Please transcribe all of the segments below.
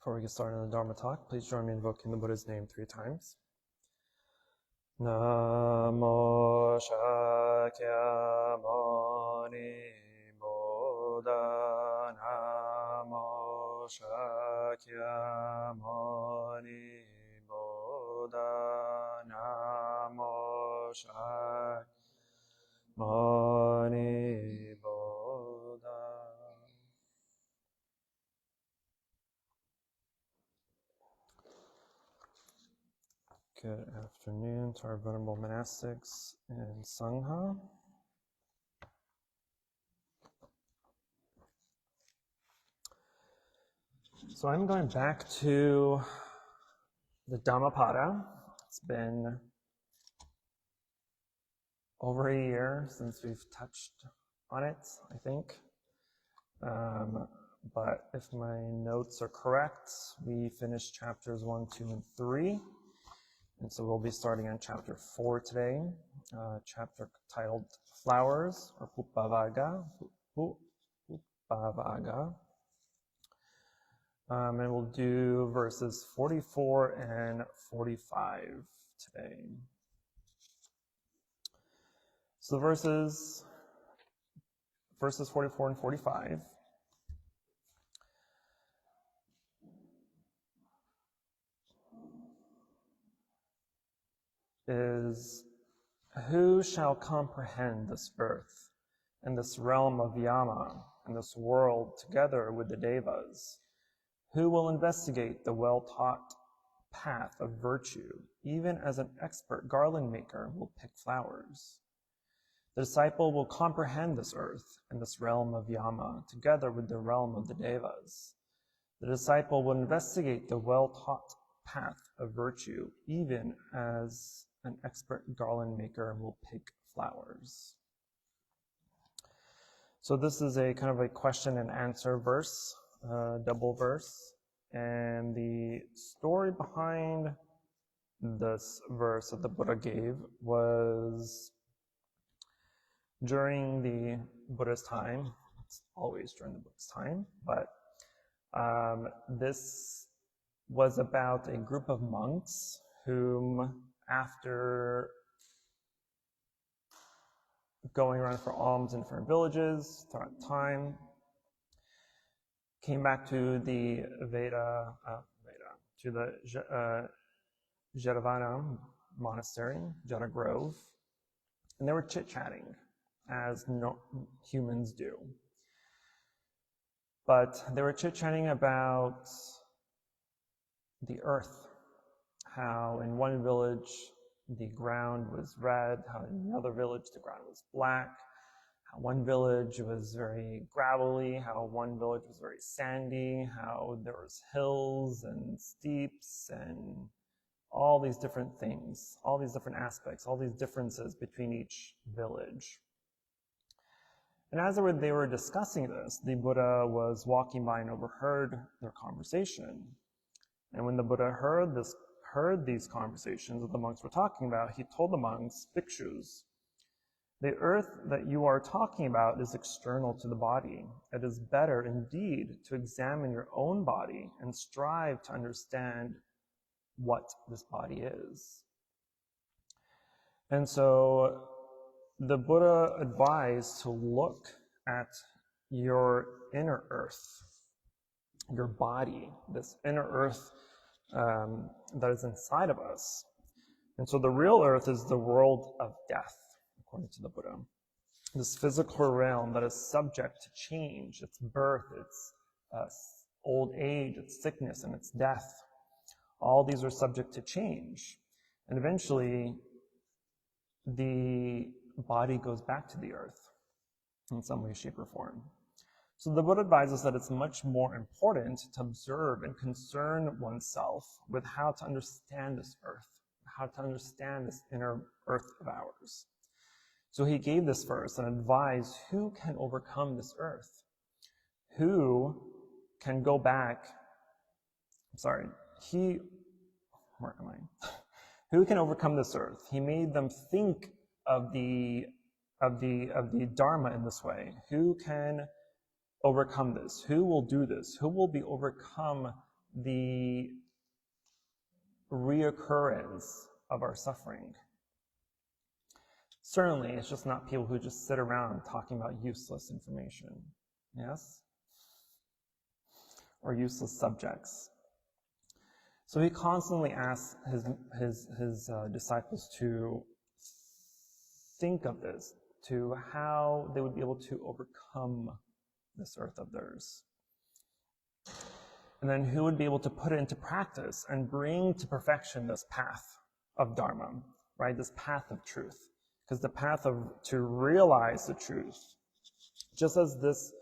Before we get started on the Dharma talk, please join me in invoking the Buddha's name 3 times. Namo Shakyamuni Buddha. Namo Shakyamuni Buddha. Namo Shakyamuni Buddha. Good afternoon to our Venerable monastics and Sangha. So I'm going back to the Dhammapada. It's been over a year since we've touched on it, I think. But if my notes are correct, we finished chapters 1, 2, and 3. And so we'll be starting on chapter 4 today, chapter titled Flowers, or Pupavaga. And we'll do verses 44 and 45 today. So the verses 44 and 45 is, who shall comprehend this earth and this realm of Yama and this world together with the Devas? Who will investigate the well-taught path of virtue, even as an expert garland maker will pick flowers? The disciple will comprehend this earth and this realm of Yama together with the realm of the Devas. The disciple will investigate the well-taught path of virtue, even as an expert garland maker will pick flowers. So this is a kind of a question and answer verse, double verse. And the story behind this verse that the Buddha gave was during the Buddha's time. It's always during the Buddha's time, but this was about a group of monks whom, after going around for alms in different villages throughout time, came back to the Jetavana monastery, Jeta Grove, and they were chit-chatting, as humans do. But they were chit-chatting about the earth, how in one village the ground was red, how in another village the ground was black, how one village was very gravelly, how one village was very sandy, how there was hills and steeps and all these different things, all these different aspects, all these differences between each village. And as they were discussing this, the Buddha was walking by and overheard their conversation. And when the Buddha heard these conversations that the monks were talking about, he told the monks, "Bhikshus, the earth that you are talking about is external to the body. It is better indeed to examine your own body and strive to understand what this body is." And so the Buddha advised to look at your inner earth, your body, this inner earth that is inside of us. And so the real earth is the world of death, according to the Buddha. This physical realm that is subject to change, its birth, its old age, its sickness, and its death. All these are subject to change. And eventually, the body goes back to the earth in some way, shape, or form. So the Buddha advises that it's much more important to observe and concern oneself with how to understand this earth, how to understand this inner earth of ours. So he gave this verse and advised who can overcome this earth, who can go back, who can overcome this earth? He made them think of the Dharma in this way. Who can overcome this? Who will do this? Who will be overcome the reoccurrence of our suffering. Certainly, it's just not people who just sit around talking about useless information, yes? Or useless subjects. So he constantly asks his disciples to think of this, to how they would be able to overcome this earth of theirs. And then who would be able to put it into practice and bring to perfection this path of Dharma, right? This path of truth. Because the path to realize the truth, just as this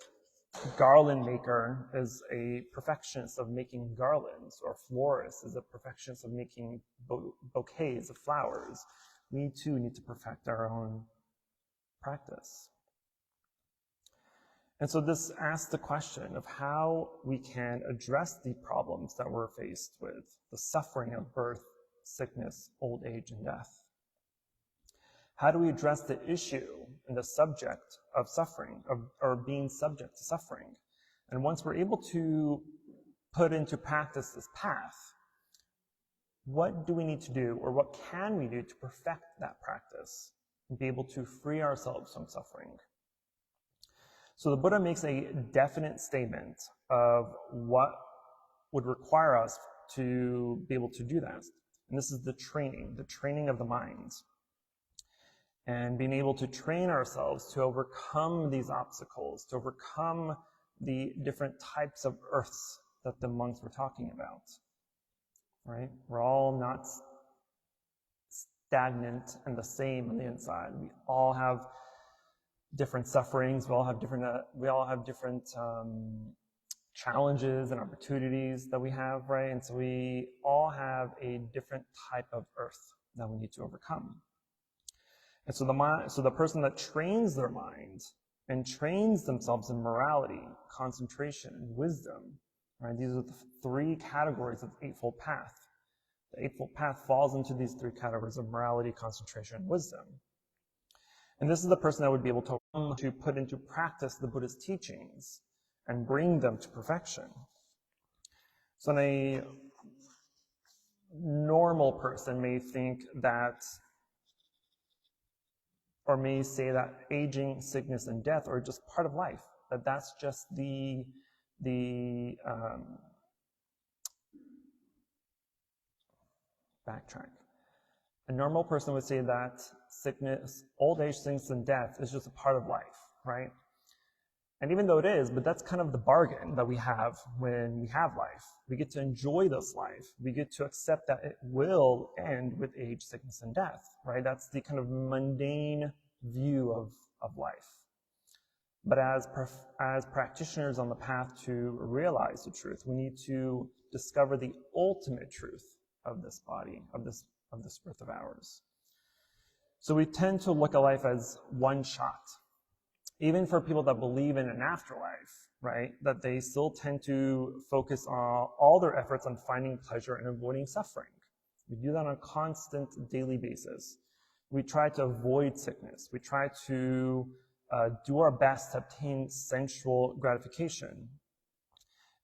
garland maker is a perfectionist of making garlands, or florist is a perfectionist of making bouquets of flowers, we too need to perfect our own practice. And so this asks the question of how we can address the problems that we're faced with, the suffering of birth, sickness, old age, and death. How do we address the issue and the subject of suffering, or being subject to suffering? And once we're able to put into practice this path, what do we need to do, or what can we do to perfect that practice and be able to free ourselves from suffering? So the Buddha makes a definite statement of what would require us to be able to do that. And this is the training of the mind. And being able to train ourselves to overcome these obstacles, to overcome the different types of earths that the monks were talking about, right? We're all not stagnant and the same on the inside. We all have different sufferings. We all have different challenges and opportunities that we have, right? And so we all have a different type of earth that we need to overcome. And so the person that trains their mind and trains themselves in morality, concentration, and wisdom, right? These are the three categories of the Eightfold Path. The Eightfold Path falls into these three categories of morality, concentration, and wisdom. And this is the person that would be able to put into practice the Buddhist teachings and bring them to perfection. So a normal person may think that, or may say that aging, sickness, and death are just part of life, that that's just the backtrack. A normal person would say that sickness, old age, sickness, and death is just a part of life, right? And even though it is, but that's kind of the bargain that we have when we have life. We get to enjoy this life. We get to accept that it will end with age, sickness, and death, right? That's the kind of mundane view of life. But as practitioners on the path to realize the truth, we need to discover the ultimate truth of this body, of this earth of ours. So we tend to look at life as one shot. Even for people that believe in an afterlife, right, that they still tend to focus on all their efforts on finding pleasure and avoiding suffering. We do that on a constant daily basis. We try to avoid sickness. We try to do our best to obtain sensual gratification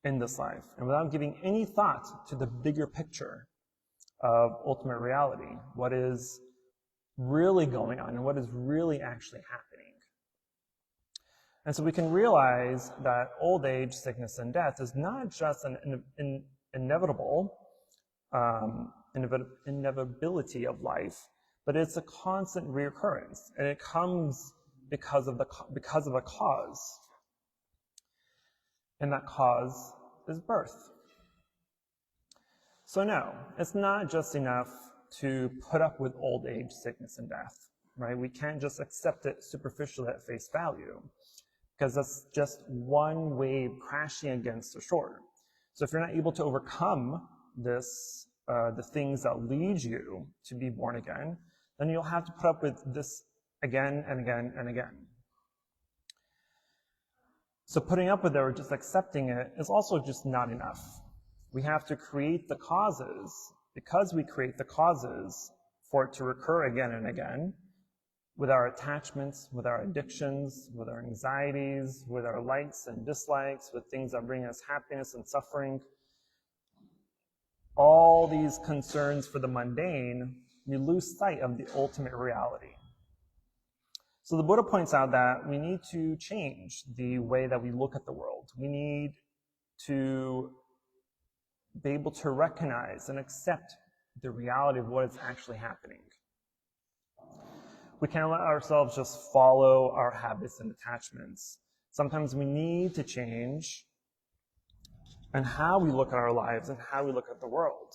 in this life, and without giving any thought to the bigger picture of ultimate reality, what is really going on and what is really actually happening. And so we can realize that old age, sickness, and death is not just an inevitability of life, but it's a constant reoccurrence, and it comes because of a cause. And that cause is birth. So no, it's not just enough to put up with old age, sickness, and death, right? We can't just accept it superficially at face value, because that's just one wave crashing against the shore. So if you're not able to overcome this, the things that lead you to be born again, then you'll have to put up with this again and again and again. So putting up with it or just accepting it is also just not enough. We have to create the causes. Because we create the causes for it to recur again and again, with our attachments, with our addictions, with our anxieties, with our likes and dislikes, with things that bring us happiness and suffering, all these concerns for the mundane, we lose sight of the ultimate reality. So the Buddha points out that we need to change the way that we look at the world. We need to be able to recognize and accept the reality of what is actually happening. We can't let ourselves just follow our habits and attachments. Sometimes we need to change and how we look at our lives and how we look at the world.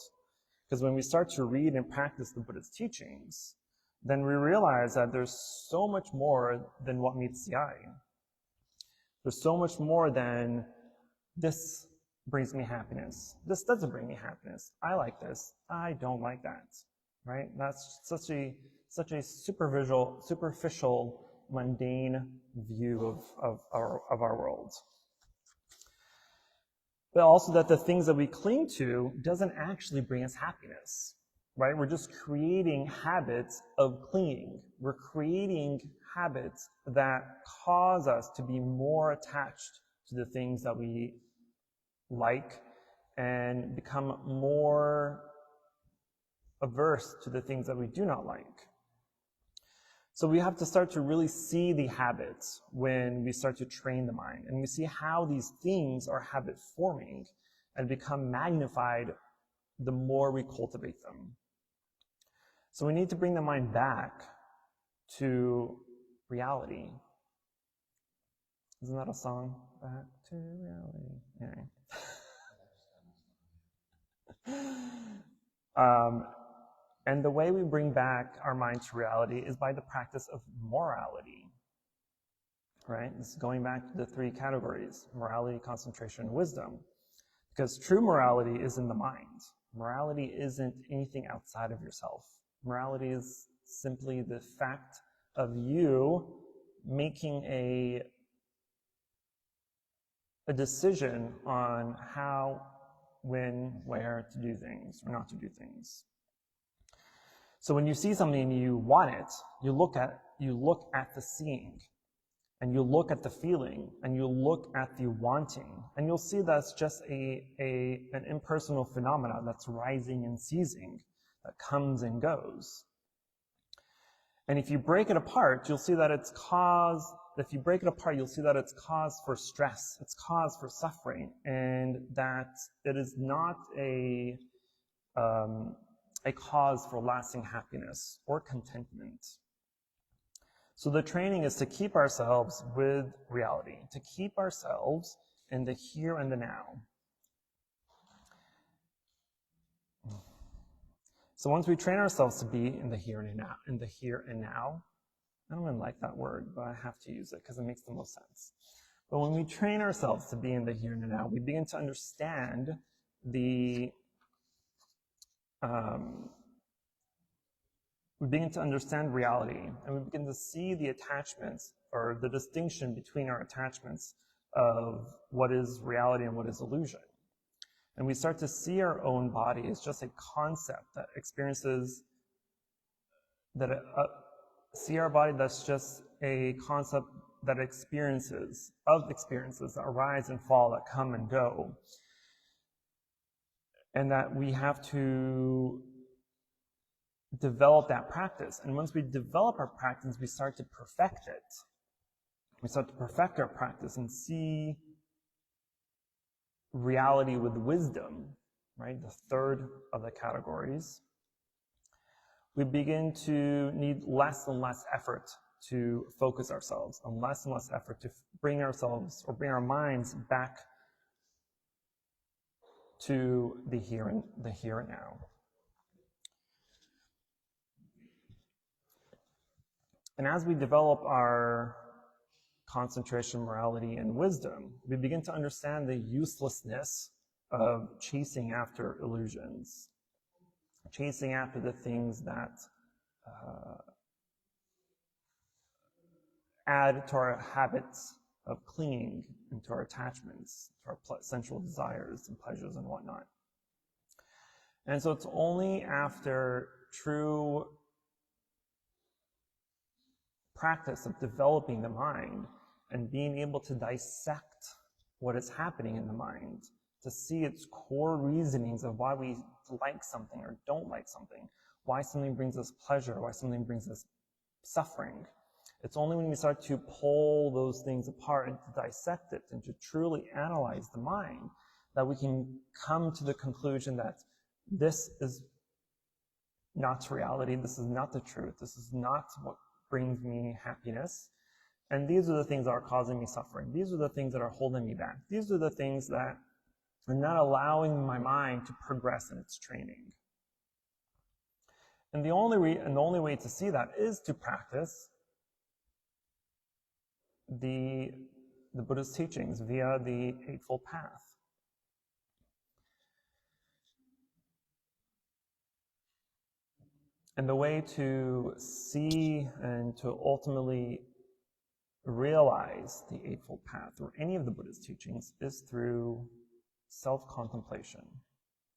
Because when we start to read and practice the Buddha's teachings, then we realize that there's so much more than what meets the eye. There's so much more than this brings me happiness. This doesn't bring me happiness. I like this. I don't like that. Right? That's such a superficial, mundane view of our world. But also that the things that we cling to doesn't actually bring us happiness, right? We're just creating habits of clinging. We're creating habits that cause us to be more attached to the things that we like and become more averse to the things that we do not like. So we have to start to really see the habits when we start to train the mind, and we see how these things are habit forming and become magnified the more we cultivate them. So we need to bring the mind back to reality. Isn't that a song? Back to reality. Anyway. And the way we bring back our mind to reality is by the practice of morality, right? This is going back to the three categories: morality, concentration, and wisdom. Because true morality is in the mind. Morality isn't anything outside of yourself. Morality is simply the fact of you making a decision on how, when, where to do things or not to do things. So when you see something and you want it, you look at the seeing, and you look at the feeling, and you look at the wanting, and you'll see that's just an impersonal phenomenon that's rising and ceasing, that comes and goes. And if you break it apart, you'll see that it's cause for stress, it's cause for suffering, and that it is not a cause for lasting happiness or contentment. So the training is to keep ourselves with reality, to keep ourselves in the here and the now. So once we train ourselves to be in the here and now, I don't even like that word, but I have to use it because it makes the most sense. But when we train ourselves to be in the here and the now, we begin to understand reality, and we begin to see the attachments, or the distinction between our attachments of what is reality and what is illusion. And we start to see our own body as just a concept that experiences, see our body that's just a concept that experiences that arise and fall, that come and go. And that we have to develop that practice. And once we develop our practice, we start to perfect it. We start to perfect our practice and see reality with wisdom, right? The third of the categories. We begin to need less and less effort to focus ourselves, and less effort to bring ourselves or bring our minds back to the here and now. And as we develop our concentration, morality, and wisdom, we begin to understand the uselessness of chasing after illusions, chasing after the things that add to our habits of clinging and to our attachments, to our sensual desires and pleasures and whatnot. And so it's only after true practice of developing the mind and being able to dissect what is happening in the mind to see its core reasonings of why we like something or don't like something, why something brings us pleasure, why something brings us suffering. It's only when we start to pull those things apart and to dissect it and to truly analyze the mind that we can come to the conclusion that this is not reality, this is not the truth, this is not what brings me happiness, and these are the things that are causing me suffering. These are the things that are holding me back. These are the things that are not allowing my mind to progress in its training. And the only way to see that is to practice the Buddhist teachings via the Eightfold Path. And the way to see and to ultimately realize the Eightfold Path or any of the Buddhist teachings is through self-contemplation,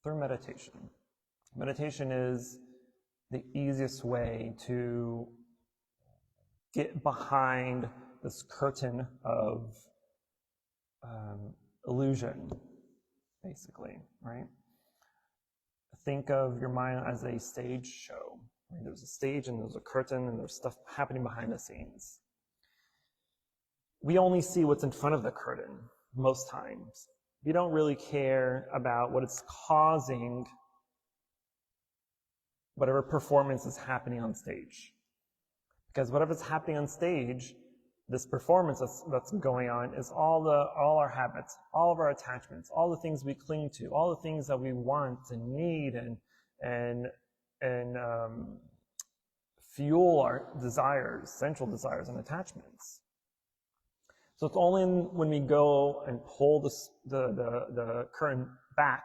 through meditation. Meditation is the easiest way to get behind this curtain of illusion, basically, right? Think of your mind as a stage show. Right? There's a stage and there's a curtain and there's stuff happening behind the scenes. We only see what's in front of the curtain most times. We don't really care about what is causing whatever performance is happening on stage. Because whatever's happening on stage, this performance that's going on is all our habits, all of our attachments, all the things we cling to, all the things that we want and need and fuel our desires, sensual desires and attachments. So it's only when we go and pull the curtain back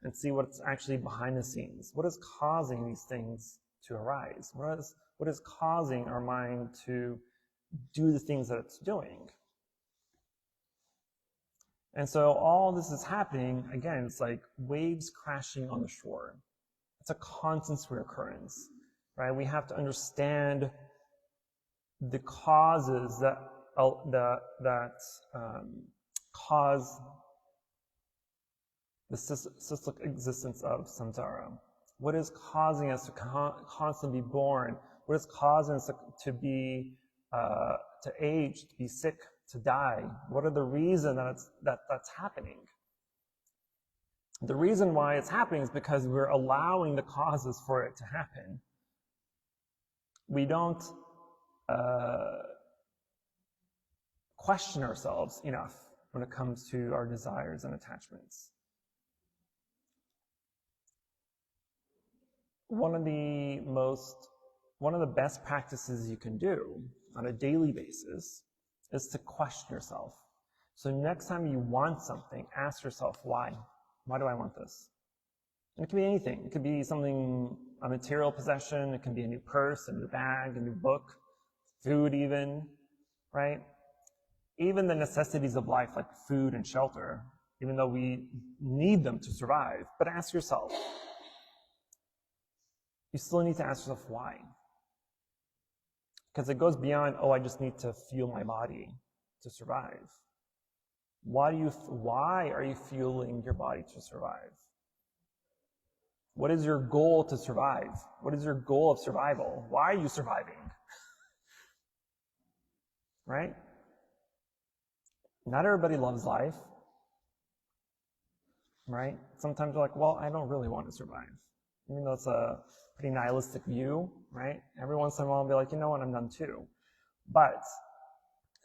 and see what's actually behind the scenes. What is causing these things to arise? What is causing our mind to do the things that it's doing? And so all this is happening, again, it's like waves crashing on the shore. It's a constant reoccurrence, right? We have to understand the causes that cause the cyclic existence of samsara. What is causing us to constantly be born? What is causing us to be to age, to be sick, to die? What are the reasons that's happening? The reason why it's happening is because we're allowing the causes for it to happen. We don't question ourselves enough when it comes to our desires and attachments. One of the best practices you can do on a daily basis is to question yourself. So next time you want something, ask yourself, why? Why do I want this? And it can be anything. It could be something, a material possession. It can be a new purse, a new bag, a new book, food even, right? Even the necessities of life like food and shelter, even though we need them to survive. But ask yourself, you still need to ask yourself why. Because it goes beyond, I just need to fuel my body to survive. Why are you fueling your body to survive? What is your goal to survive? What is your goal of survival? Why are you surviving? Right? Not everybody loves life. Right? Sometimes you're like, I don't really want to survive. Even though it's a pretty nihilistic view, right? Every once in a while I'll be like, you know what, I'm done too. But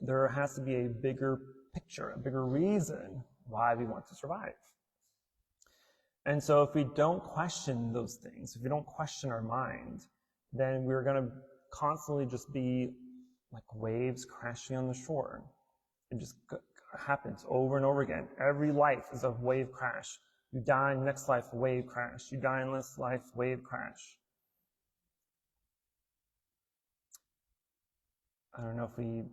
there has to be a bigger picture, a bigger reason why we want to survive. And so if we don't question those things, if we don't question our mind, then we're going to constantly just be like waves crashing on the shore. It just happens over and over again. Every life is a wave crash. You die in the next life, wave crash. You die in this life, wave crash. I don't know if we...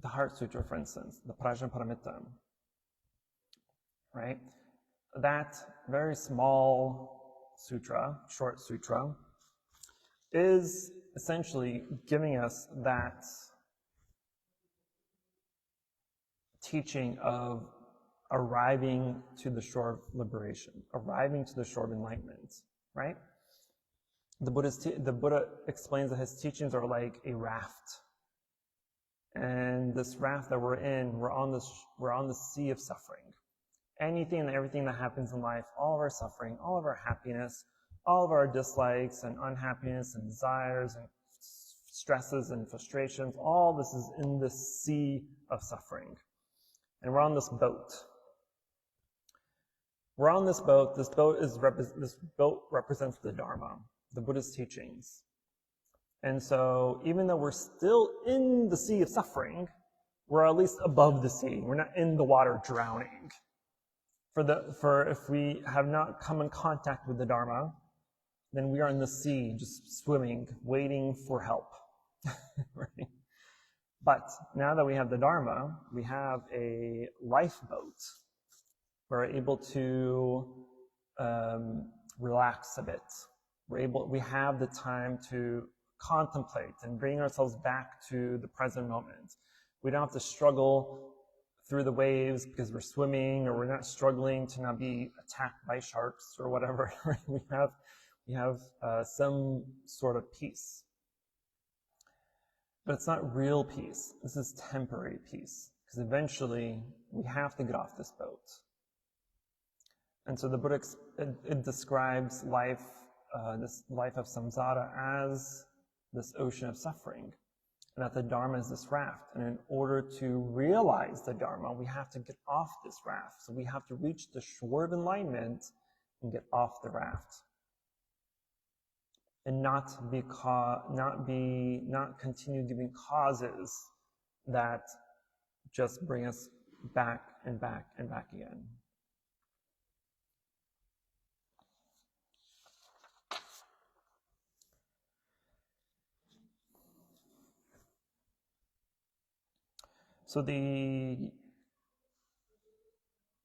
the Heart Sutra, for instance, the Prajnaparamita, right? That very small sutra, short sutra, is essentially giving us that teaching of arriving to the shore of liberation, arriving to the shore of enlightenment, right? The Buddha explains that his teachings are like a raft. And this raft that we're in, we're on the sea of suffering. Anything and everything that happens in life, all of our suffering, all of our happiness, all of our dislikes and unhappiness and desires and stresses and frustrations, all this is in the sea of suffering. And we're on this boat. We're on this boat. This boat represents the Dharma, the Buddhist teachings. And so even though we're still in the sea of suffering, we're at least above the sea. We're not in the water drowning. For if we have not come in contact with the Dharma, then we are in the sea, just swimming, waiting for help. Right? But now that we have the Dharma, we have a lifeboat. We're able to relax a bit. We have the time to contemplate and bring ourselves back to the present moment. We don't have to struggle through the waves because we're swimming, or we're not struggling to not be attacked by sharks or whatever. Right? We have some sort of peace. But it's not real peace. This is temporary peace, because eventually we have to get off this boat. And so the Buddha it describes life, this life of samsara, as this ocean of suffering, and that the Dharma is this raft. And in order to realize the Dharma, we have to get off this raft. So we have to reach the shore of enlightenment and get off the raft, and not continue giving causes that just bring us back and back and back again. So the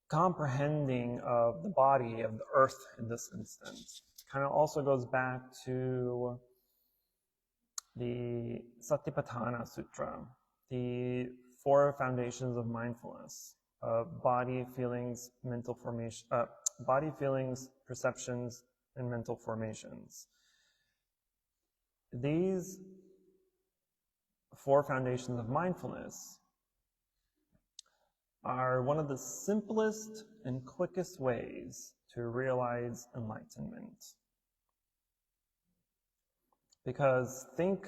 comprehending of the body, of the earth in this instance, kind of also goes back to the Satipatthana Sutra, the 4 foundations of mindfulness, of body, feelings, mental formation, body, feelings, perceptions, and mental formations. These 4 foundations of mindfulness are one of the simplest and quickest ways to realize enlightenment. Because think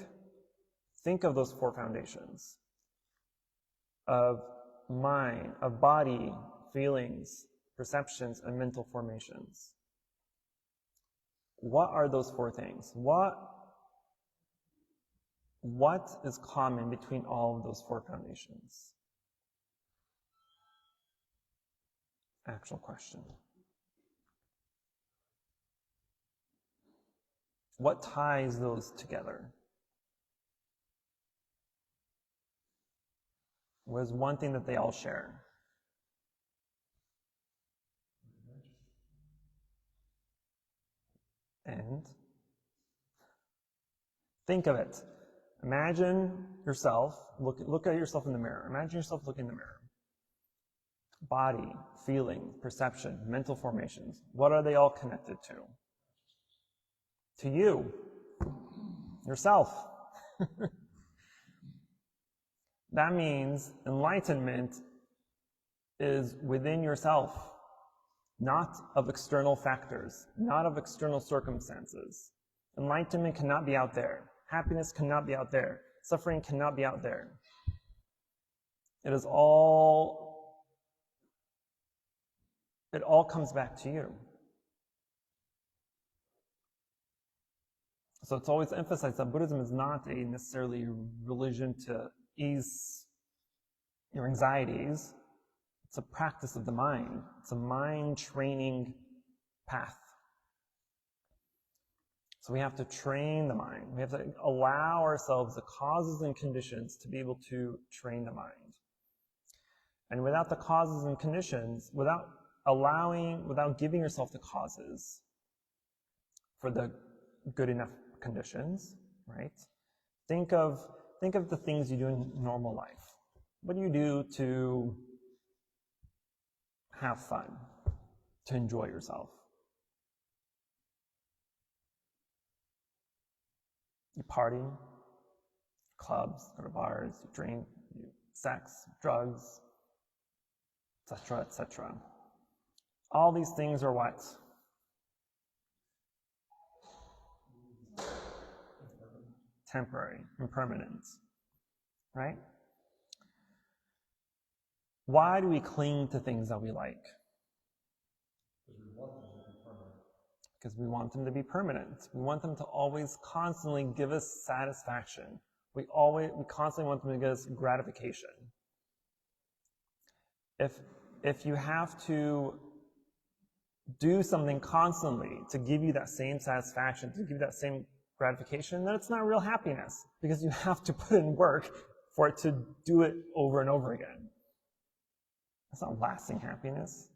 of those 4 foundations of mind, of body, feelings, perceptions, and mental formations. What are those 4 things? What is common between all of those 4 foundations? Actual question. What ties those together? What is one thing that they all share? And think of it. Imagine yourself, look at yourself in the mirror. Imagine yourself looking in the mirror. Body, feeling, perception, mental formations. What are they all connected to? To you, yourself. That means enlightenment is within yourself, not of external factors, not of external circumstances. Enlightenment cannot be out there. Happiness cannot be out there. Suffering cannot be out there. It all comes back to you. So it's always emphasized that Buddhism is not a necessarily religion to ease your anxieties. It's a practice of the mind. It's a mind training path. So we have to train the mind. We have to allow ourselves the causes and conditions to be able to train the mind. And without the causes and conditions, without giving yourself the causes for the good enough conditions, right? Think of the things you do in normal life. What do you do to have fun, to enjoy yourself. You party, clubs, go to bars, you drink, you sex, drugs, etc., etc. All these things are what? Temporary, impermanent, right? Why do we cling to things that we like? Because we want them to be permanent. We want them to always constantly give us satisfaction. We constantly want them to give us gratification. If you have to do something constantly to give you that same satisfaction, to give you that same gratification, then it's not real happiness, because you have to put in work for it to do it over and over again. That's not lasting happiness.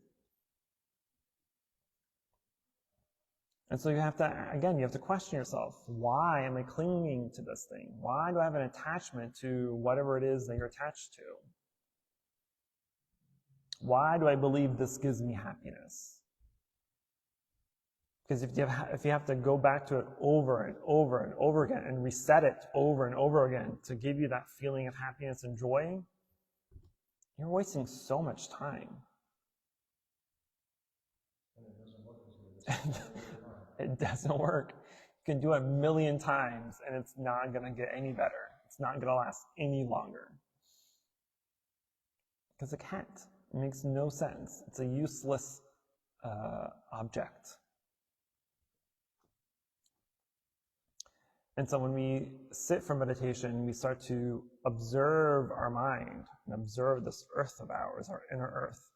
And so you have to question yourself. Why am I clinging to this thing? Why do I have an attachment to whatever it is that you're attached to? Why do I believe this gives me happiness? Because if you have to go back to it over and over and over again and reset it over and over again to give you that feeling of happiness and joy, you're wasting so much time. It doesn't work. You can do it 1,000,000 times and it's not going to get any better. It's not going to last any longer. Because it can't. It makes no sense. It's a useless object. And so when we sit for meditation, we start to observe our mind and observe this earth of ours, our inner earth.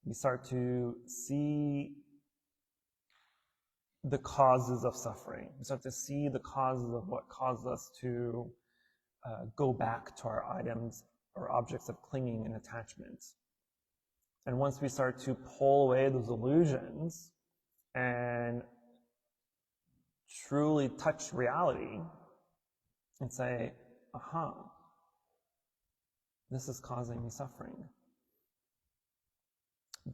We start to see the causes of suffering. We start to see the causes of what causes us to go back to our items or objects of clinging and attachment. And once we start to pull away those illusions and truly touch reality and say, aha, this is causing me suffering.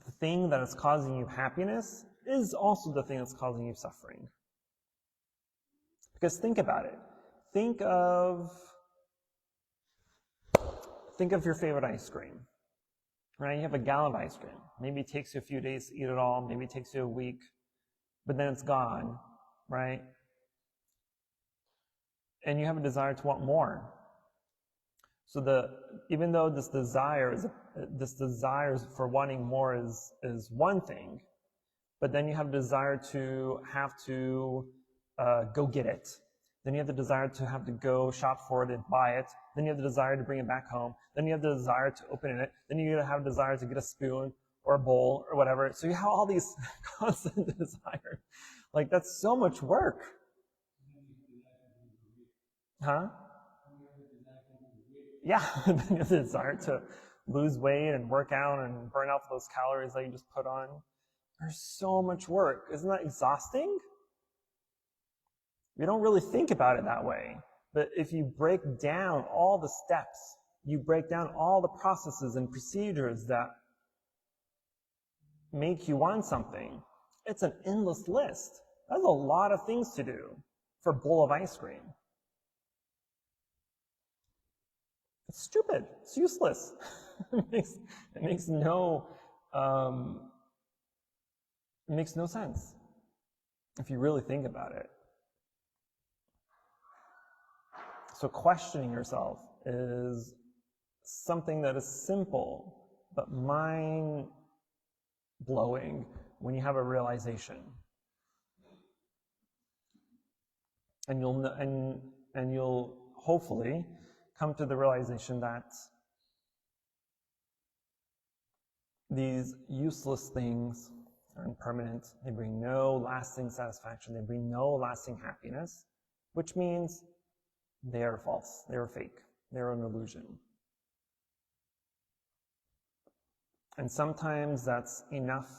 The thing that is causing you happiness is also the thing that's causing you suffering. Because think about it. Think of your favorite ice cream. Right? You have a gallon of ice cream. Maybe it takes you a few days to eat it all. Maybe it takes you a week. But then it's gone. Right? And you have a desire to want more. So even though this desire for wanting more is one thing, but then you have a desire to have to go get it. Then you have the desire to have to go shop for it and buy it. Then you have the desire to bring it back home. Then you have the desire to open it. Then you have a desire to get a spoon or a bowl or whatever. So you have all these constant desires. Like, that's so much work. Huh? Yeah, then you have the desire to lose weight and work out and burn off those calories that you just put on. There's so much work. Isn't that exhausting? We don't really think about it that way. But if you break down all the steps, you break down all the processes and procedures that make you want something, it's an endless list. That's a lot of things to do for a bowl of ice cream. It's stupid. It's useless. It makes no sense if you really think about it. So questioning yourself is something that is simple but mind-blowing when you have a realization. And you'll hopefully come to the realization that these useless things are impermanent. They bring no lasting satisfaction. They bring no lasting happiness, which means they are false. They are fake. They are an illusion. And sometimes that's enough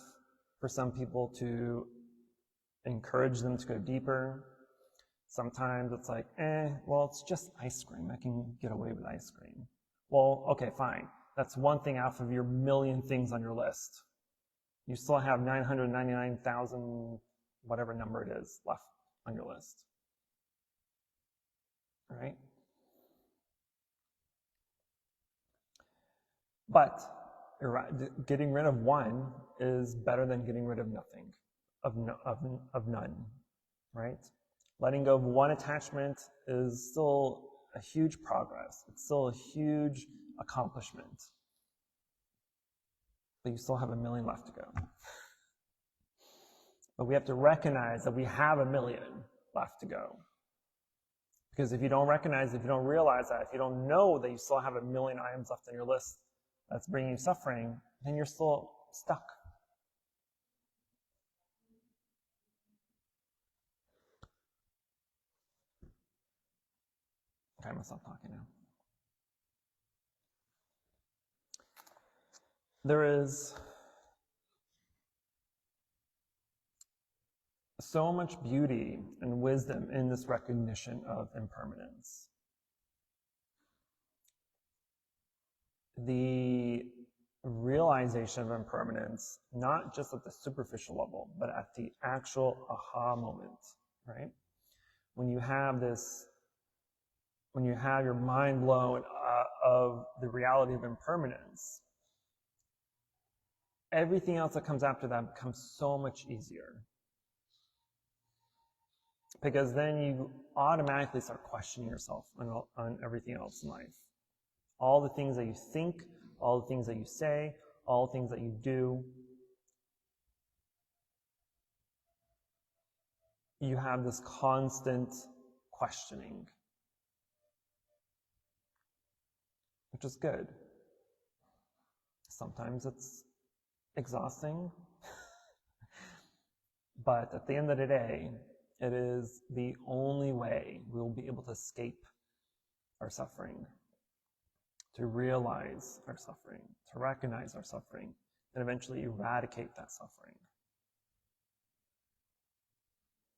for some people to encourage them to go deeper. Sometimes it's like, well, it's just ice cream. I can get away with ice cream. Well, okay, fine. That's one thing out of your 1,000,000 things on your list. you still have 999,000, whatever number it is, left on your list. All right? But getting rid of one is better than getting rid of nothing, of none, right? Letting go of one attachment is still a huge progress. It's still a huge accomplishment. But you still have 1 million left to go. But we have to recognize that we have 1 million left to go. Because if you don't recognize, if you don't realize that, if you don't know that you still have 1 million items left on your list that's bringing you suffering, then you're still stuck. Okay, I'm going to stop talking now. There is so much beauty and wisdom in this recognition of impermanence. The realization of impermanence, not just at the superficial level, but at the actual aha moment, right? When you have your mind blown of the reality of impermanence, everything else that comes after that becomes so much easier. Because then you automatically start questioning yourself on everything else in life. All the things that you think, all the things that you say, all the things that you do. You have this constant questioning, which is good. Sometimes it's exhausting, but at the end of the day, it is the only way we will be able to escape our suffering, to realize our suffering, to recognize our suffering, and eventually eradicate that suffering.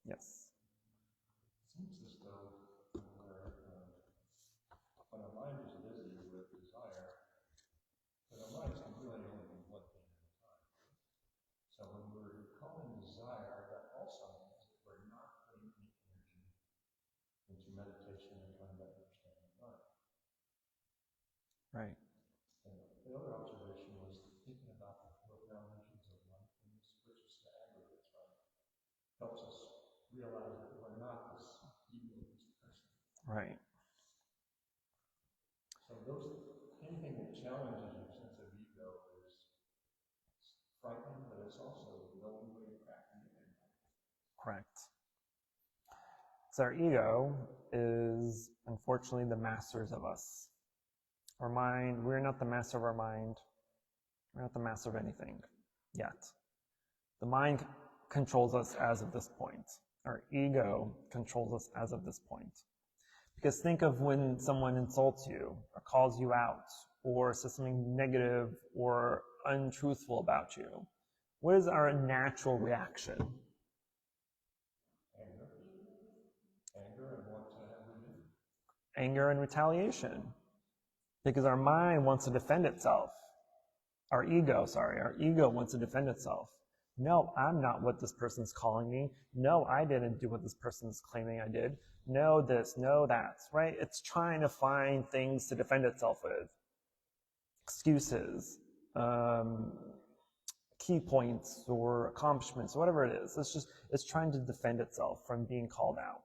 Yes? Seems as though when our mind is busy with desire, but our minds can really only do one thing at a time. So when we're calling desire, that also means that we're not putting any energy into meditation and trying to understand the mind. Right. And the other observation was thinking about the 4 foundations of mindfulness versus the aggregates, right? Helps us realize that we're not this ego-based person. Right. So anything that challenges your sense of ego is frightening, but it's also the only way of cracking it in. Correct. So our ego is unfortunately the masters of us. Our mind, we're not the master of our mind. We're not the master of anything yet. The mind controls us as of this point. Our ego controls us as of this point. Because think of when someone insults you or calls you out or says something negative or untruthful about you. What is our natural reaction? Anger and what have we do? Anger and retaliation. Because our mind wants to defend itself. Our ego wants to defend itself. No, I'm not what this person's calling me. No, I didn't do what this person's claiming I did. No this, no that, right? It's trying to find things to defend itself with. Excuses, key points or accomplishments, whatever it is. It's trying to defend itself from being called out.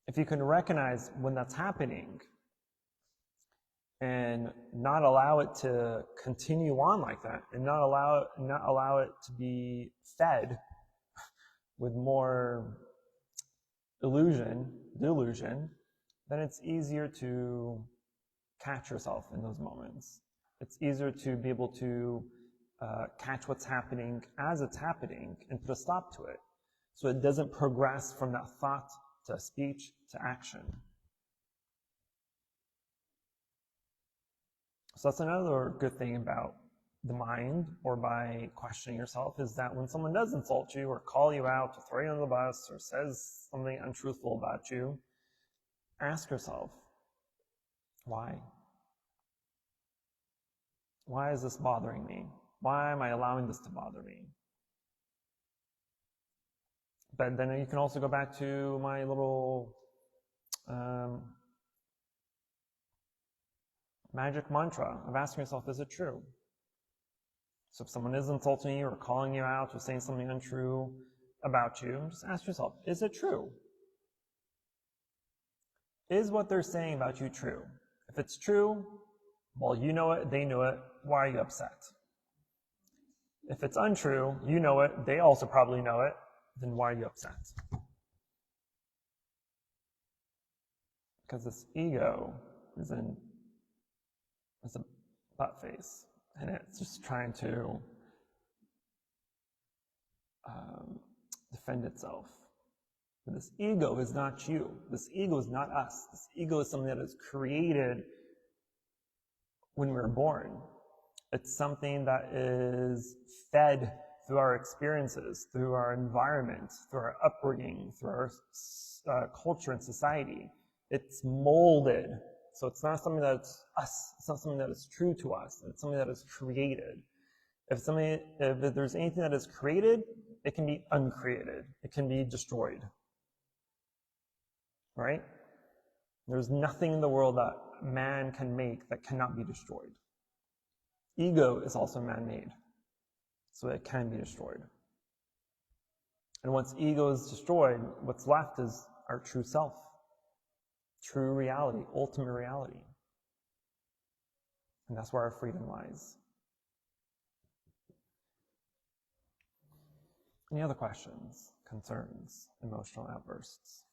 If you can recognize when that's happening and not allow it to continue on like that, and not allow it to be fed with more delusion, then it's easier to catch yourself in those moments. It's easier to be able to catch what's happening as it's happening and put a stop to it, so it doesn't progress from that thought to speech to action. So that's another good thing about the mind, or by questioning yourself, is that when someone does insult you or call you out or throw you on the bus or says something untruthful about you, ask yourself, why? Why is this bothering me? Why am I allowing this to bother me? But then you can also go back to my little magic mantra of asking yourself, is it true? So if someone is insulting you or calling you out or saying something untrue about you, just ask yourself, is it true? Is what they're saying about you true? If it's true, well, you know it, they know it, why are you upset? If it's untrue, you know it, they also probably know it, then why are you upset? Because this ego is a butt face, and it's just trying to defend itself. But this ego is not you. This ego is not us. This ego is something that is created when we were born. It's something that is fed through our experiences, through our environment, through our upbringing, through our culture and society. It's molded. So it's not something that's us. It's not something that is true to us. It's something that is created. If there's anything that is created, it can be uncreated. It can be destroyed. Right? There's nothing in the world that man can make that cannot be destroyed. Ego is also man-made, so it can be destroyed. And once ego is destroyed, what's left is our true self, true reality, ultimate reality. And that's where our freedom lies. Any other questions, concerns, emotional outbursts?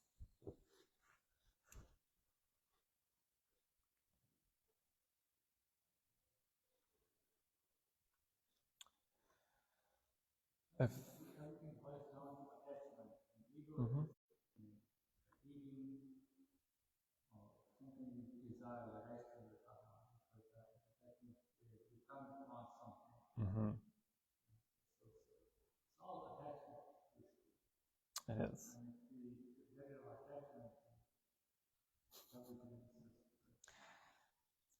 If mm-hmm. Mm-hmm. It is.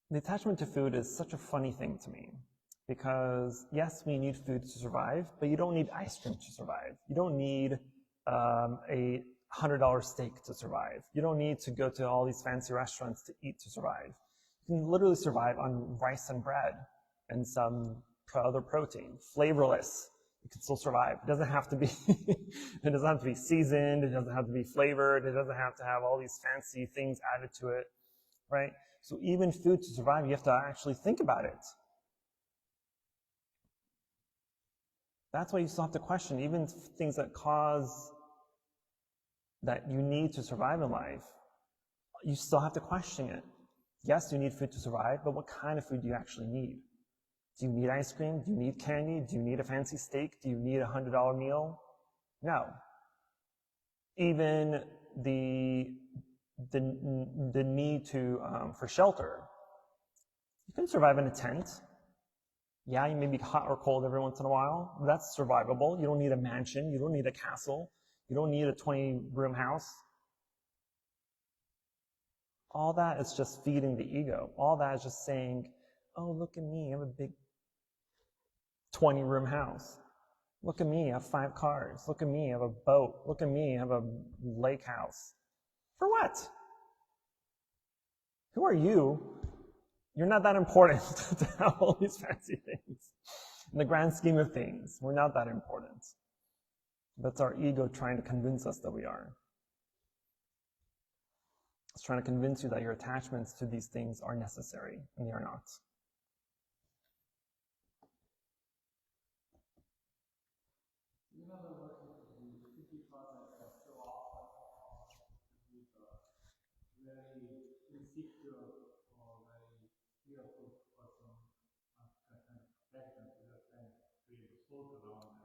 The attachment to food is such a funny thing to me because, yes, we need food to survive, but you don't need ice cream to survive. You don't need a $100 steak to survive. You don't need to go to all these fancy restaurants to eat to survive. You can literally survive on rice and bread and some other protein, flavorless. You can still survive. It doesn't have to be it doesn't have to be seasoned, it doesn't have to be flavored, it doesn't have to have all these fancy things added to it, right? So even food to survive, you have to actually think about it. That's why you still have to question even things that you need to survive in life. You still have to question it. Yes, you need food to survive, but what kind of food do you actually need? Do you need ice cream? Do you need candy? Do you need a fancy steak? Do you need a $100 meal? No. Even the need for shelter. You can survive in a tent. Yeah, you may be hot or cold every once in a while. That's survivable. You don't need a mansion. You don't need a castle. You don't need a 20-room house. All that is just feeding the ego. All that is just saying, oh, look at me. I have a big 20-room house. Look at me. I have 5 cars. Look at me. I have a boat. Look at me. I have a lake house. For what? Who are you? You're not that important to have all these fancy things. In the grand scheme of things, we're not that important. That's our ego trying to convince us that we are. It's trying to convince you that your attachments to these things are necessary, and they are not.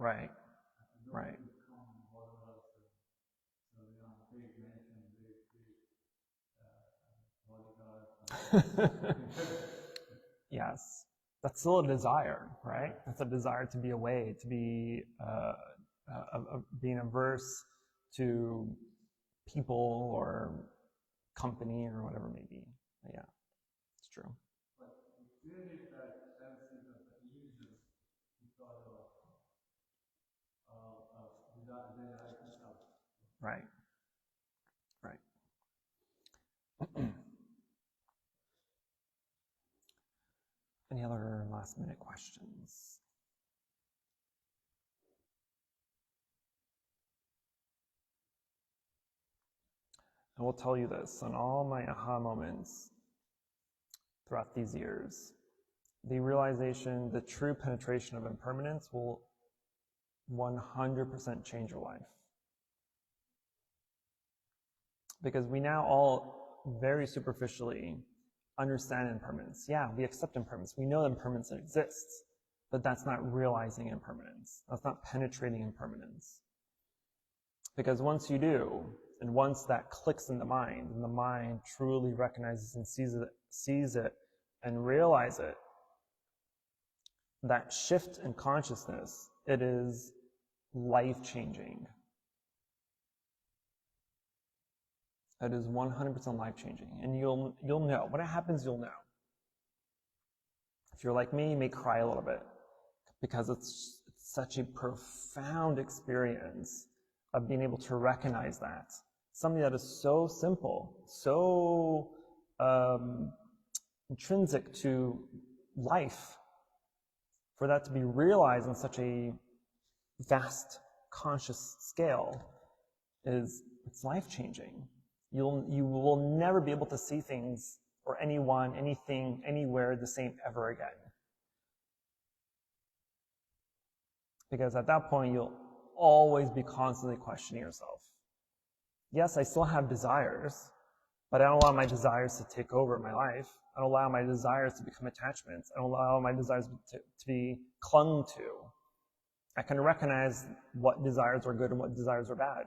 Right. Right. Yes. That's still a desire, right? That's a desire to be away, to be being averse to people or company or whatever it may be. But yeah, it's true. Right. Right. Any other last minute questions? I will tell you this, on all my aha moments throughout these years, the realization, the true penetration of impermanence will 100% change your life. Because we now all very superficially understand impermanence. Yeah, we accept impermanence. We know impermanence exists, but that's not realizing impermanence. That's not penetrating impermanence. Because once you do, and once that clicks in the mind, and the mind truly recognizes and sees it and realizes it, that shift in consciousness, it is life-changing. It is 100% life-changing. And you'll know. When it happens, you'll know. If you're like me, you may cry a little bit because it's such a profound experience of being able to recognize that. Something that is so simple, so intrinsic to life, for that to be realized on such a vast conscious scale it's life-changing. You will never be able to see things or anyone, anything, anywhere the same ever again. Because at that point, you'll always be constantly questioning yourself. Yes, I still have desires, but I don't allow my desires to take over my life. I don't allow my desires to become attachments. I don't allow my desires to be clung to. I can recognize what desires are good and what desires are bad.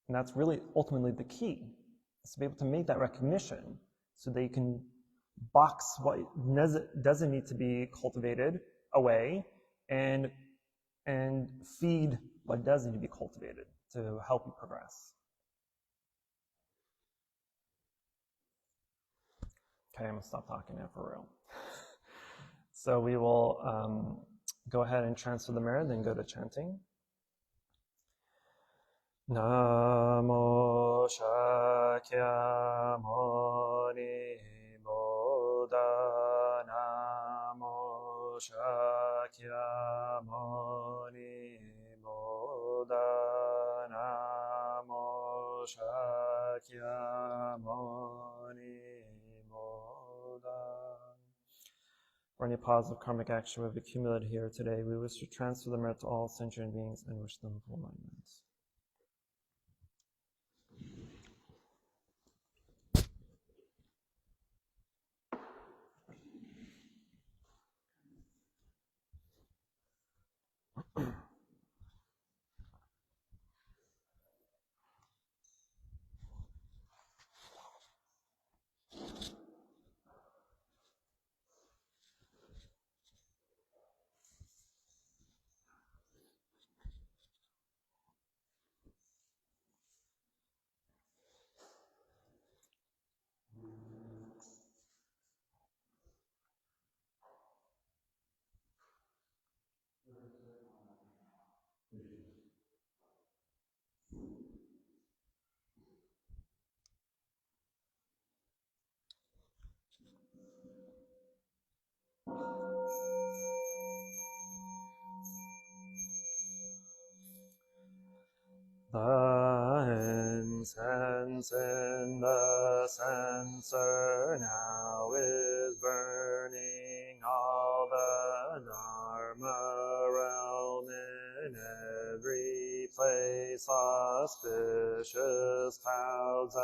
And that's really ultimately the key, is to be able to make that recognition so that you can box what doesn't need to be cultivated away and feed what does need to be cultivated to help you progress. Okay, I'm going to stop talking now for real. So we will go ahead and transfer the mirror, then go to chanting. Namo Shakyamuni Buddha Namo Shakyamuni Buddha Namo Shakyamuni Buddha. For any positive karmic action we've accumulated here today, we wish to transfer the merit to all sentient beings and wish them full alignment. The incense in the censer now is burning, all the Dharma realm in every place, auspicious clouds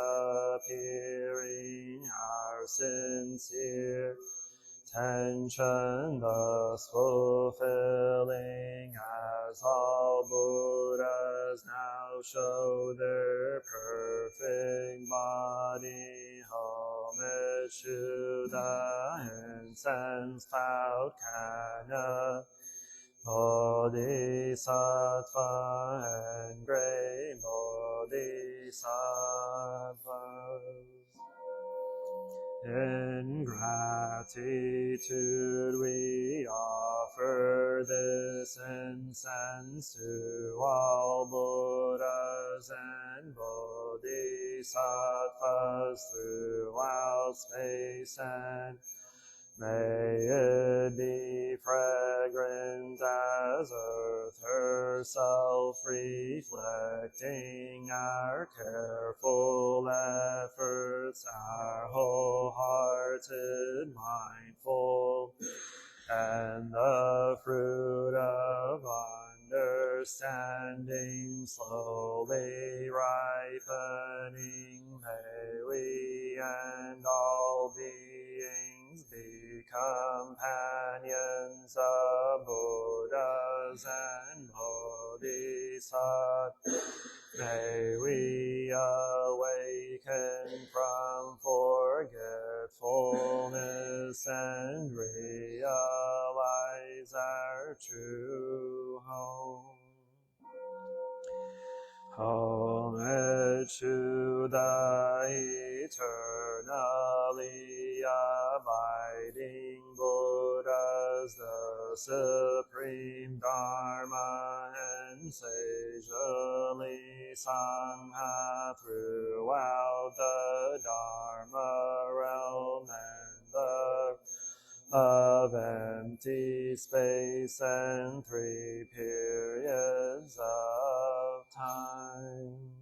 appearing, our sincere tension thus fulfilling, as all Buddhas now show their perfect body. Homage to the incense cloud, Kana, Bodhisattva, and great Bodhisattvas. In gratitude we offer this incense to all Buddhas and Bodhisattvas throughout space, and may it be fragrant as earth herself, reflecting our careful efforts, our wholehearted, mindful, and the fruit of understanding slowly ripening. May we and all beings be companions of Buddhas and Bodhisattvas. May we awaken from forgetfulness and realize our true home. Homage to the eternally abiding Buddhas, the supreme Dharma and sagely Sangha throughout the Dharma realm and the of empty space and 3 periods of time.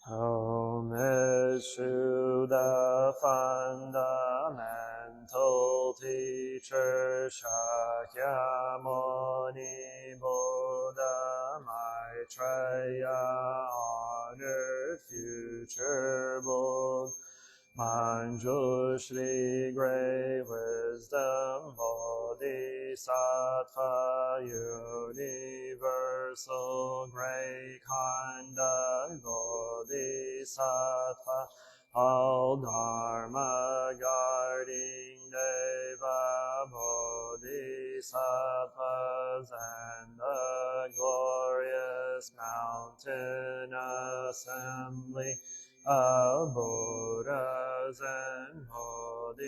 Homage to the fundamental teacher Shakyamuni Buddha Maitreya, honored future Buddha Manjushri, great wisdom Bodhisattva, universal great conduct Bodhisattva, all Dharma guarding Deva Bodhisattvas, and the glorious mountain assembly of Buddhas and Bodhisattvas.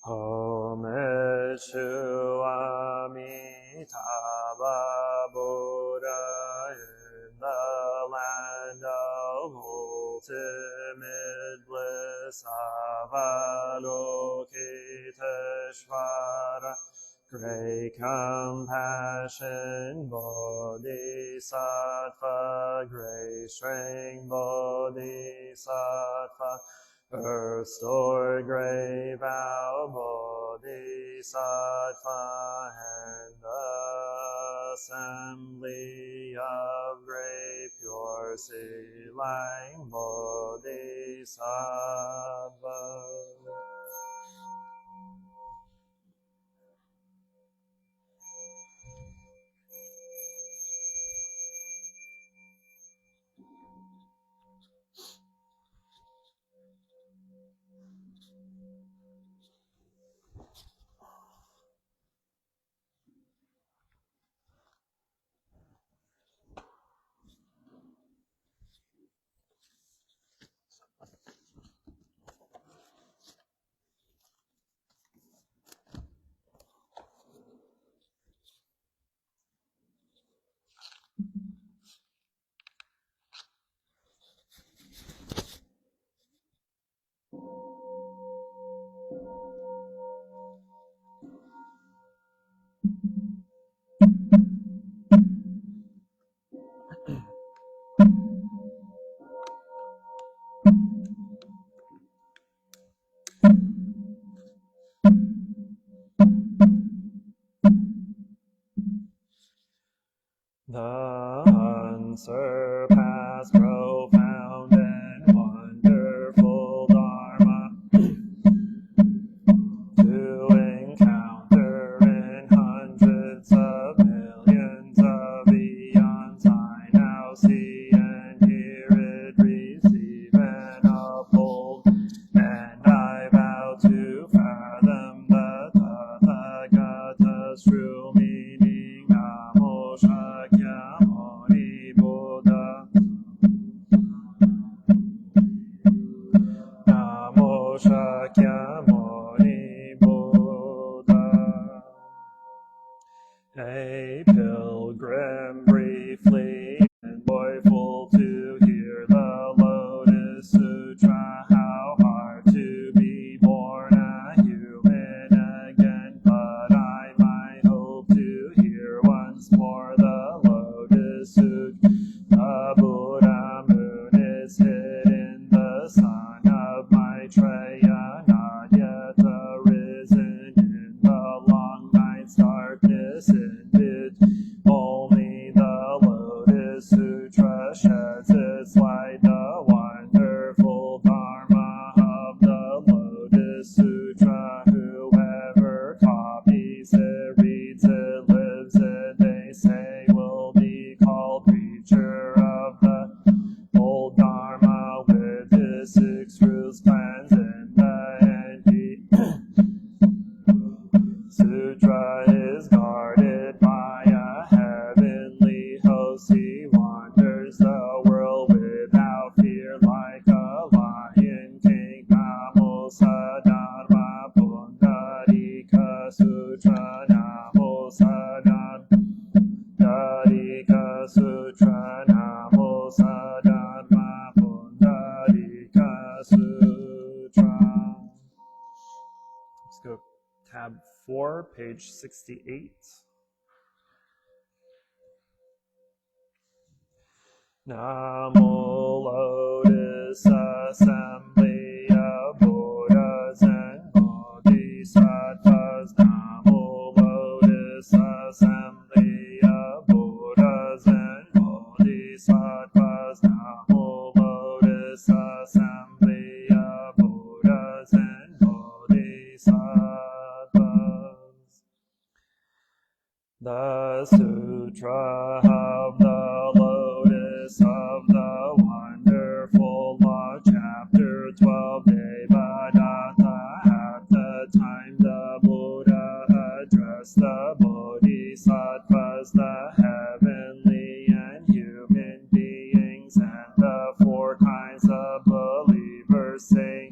Homage to Amitabha Buddha in the land of ultimate bliss, Avalokiteshvara, great compassion Bodhisattva, great strength Bodhisattva, earth stored great vow Bodhisattva, and the assembly of great pure sea-lying Bodhisattva. The unsurpassed, profound, and wonderful Dharma to encounter in hundreds of millions of eons, I now see and hear it was true meaning. Namo Shakyamuni Buddha. Namo Shakyamuni Buddha. A pilgrim briefly and joyful to hear the Lotus Sutra, how hard to be born a human again, but I might hope to hear once more the Lotus Sutra. The Buddha moon is hid in the sun of Maitreya, not yet arisen in the long night's darkness. Ended. Only the Lotus Sutra sheds its light, the wonderful Dharma of the Lotus Sutra. Whoever copies it, reads it, lives it, they say will be called preacher of the old Dharma with his 6 rules, plans, and the Sutra is guarded by a heavenly host. He wanders the world without fear like a lion king. Namo Sadharma Pundarika Sutra. Namo Sadharma Sutra. Namo Sadharma Pundarika Sutra. Let's go tab 4, page 68. Namo Lotus Assembly of Buddhas and Bodhisattvas. Namo Lotus Assembly of Buddhas and Bodhisattvas. Namo Lotus Assembly of Buddhas and Bodhisattvas. The Sutra of the Lotus of the Wonderful Law, Chapter 12, Devadatta. At the time the Buddha addressed the Bodhisattvas, the heavenly and human beings, and the 4 kinds of believers, saying,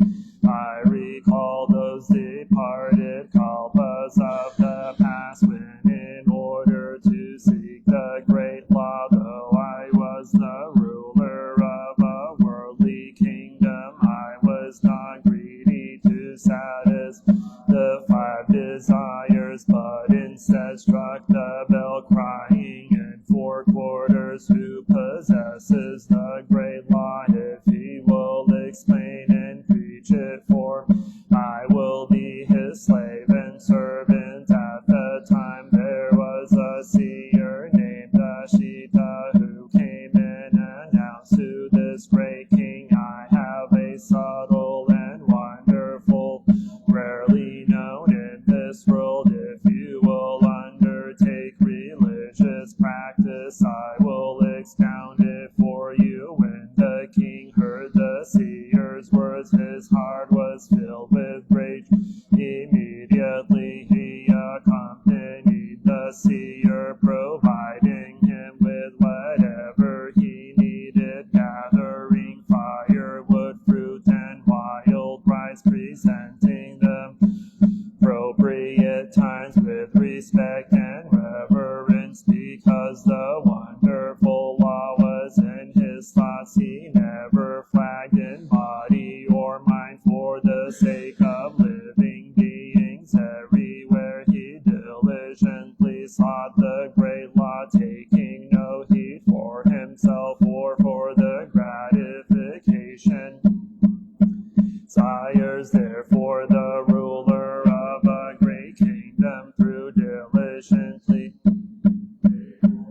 I recall those departed kalpas of the past, when in order to seek the great law, though I was the ruler of a worldly kingdom, I was not greedy to satisfy the 5 desires, but instead struck the bell, crying in 4 quarters, who possesses the great law? If he will explain and preach it for me, I will be his slave and servant. At the time there was a seer named Ashita, who came and announced to this great king, I have a subtle and wonderful, rarely known in this world. If you will undertake religious practice, I will expound it for you. When the king heard the seer's words, his heart was filled with rage. Immediately he accompanied the seer, providing him with whatever he needed, gathering firewood, fruit, and wild rice, presenting them appropriate times with respect and reverence. Because the wonderful law was in his thoughts, he never flagged in body or mind for the sake of living beings. Everywhere he diligently sought the great law, taking no heed for himself or for the gratification. Sires, therefore, the ruler of a great kingdom, through diligently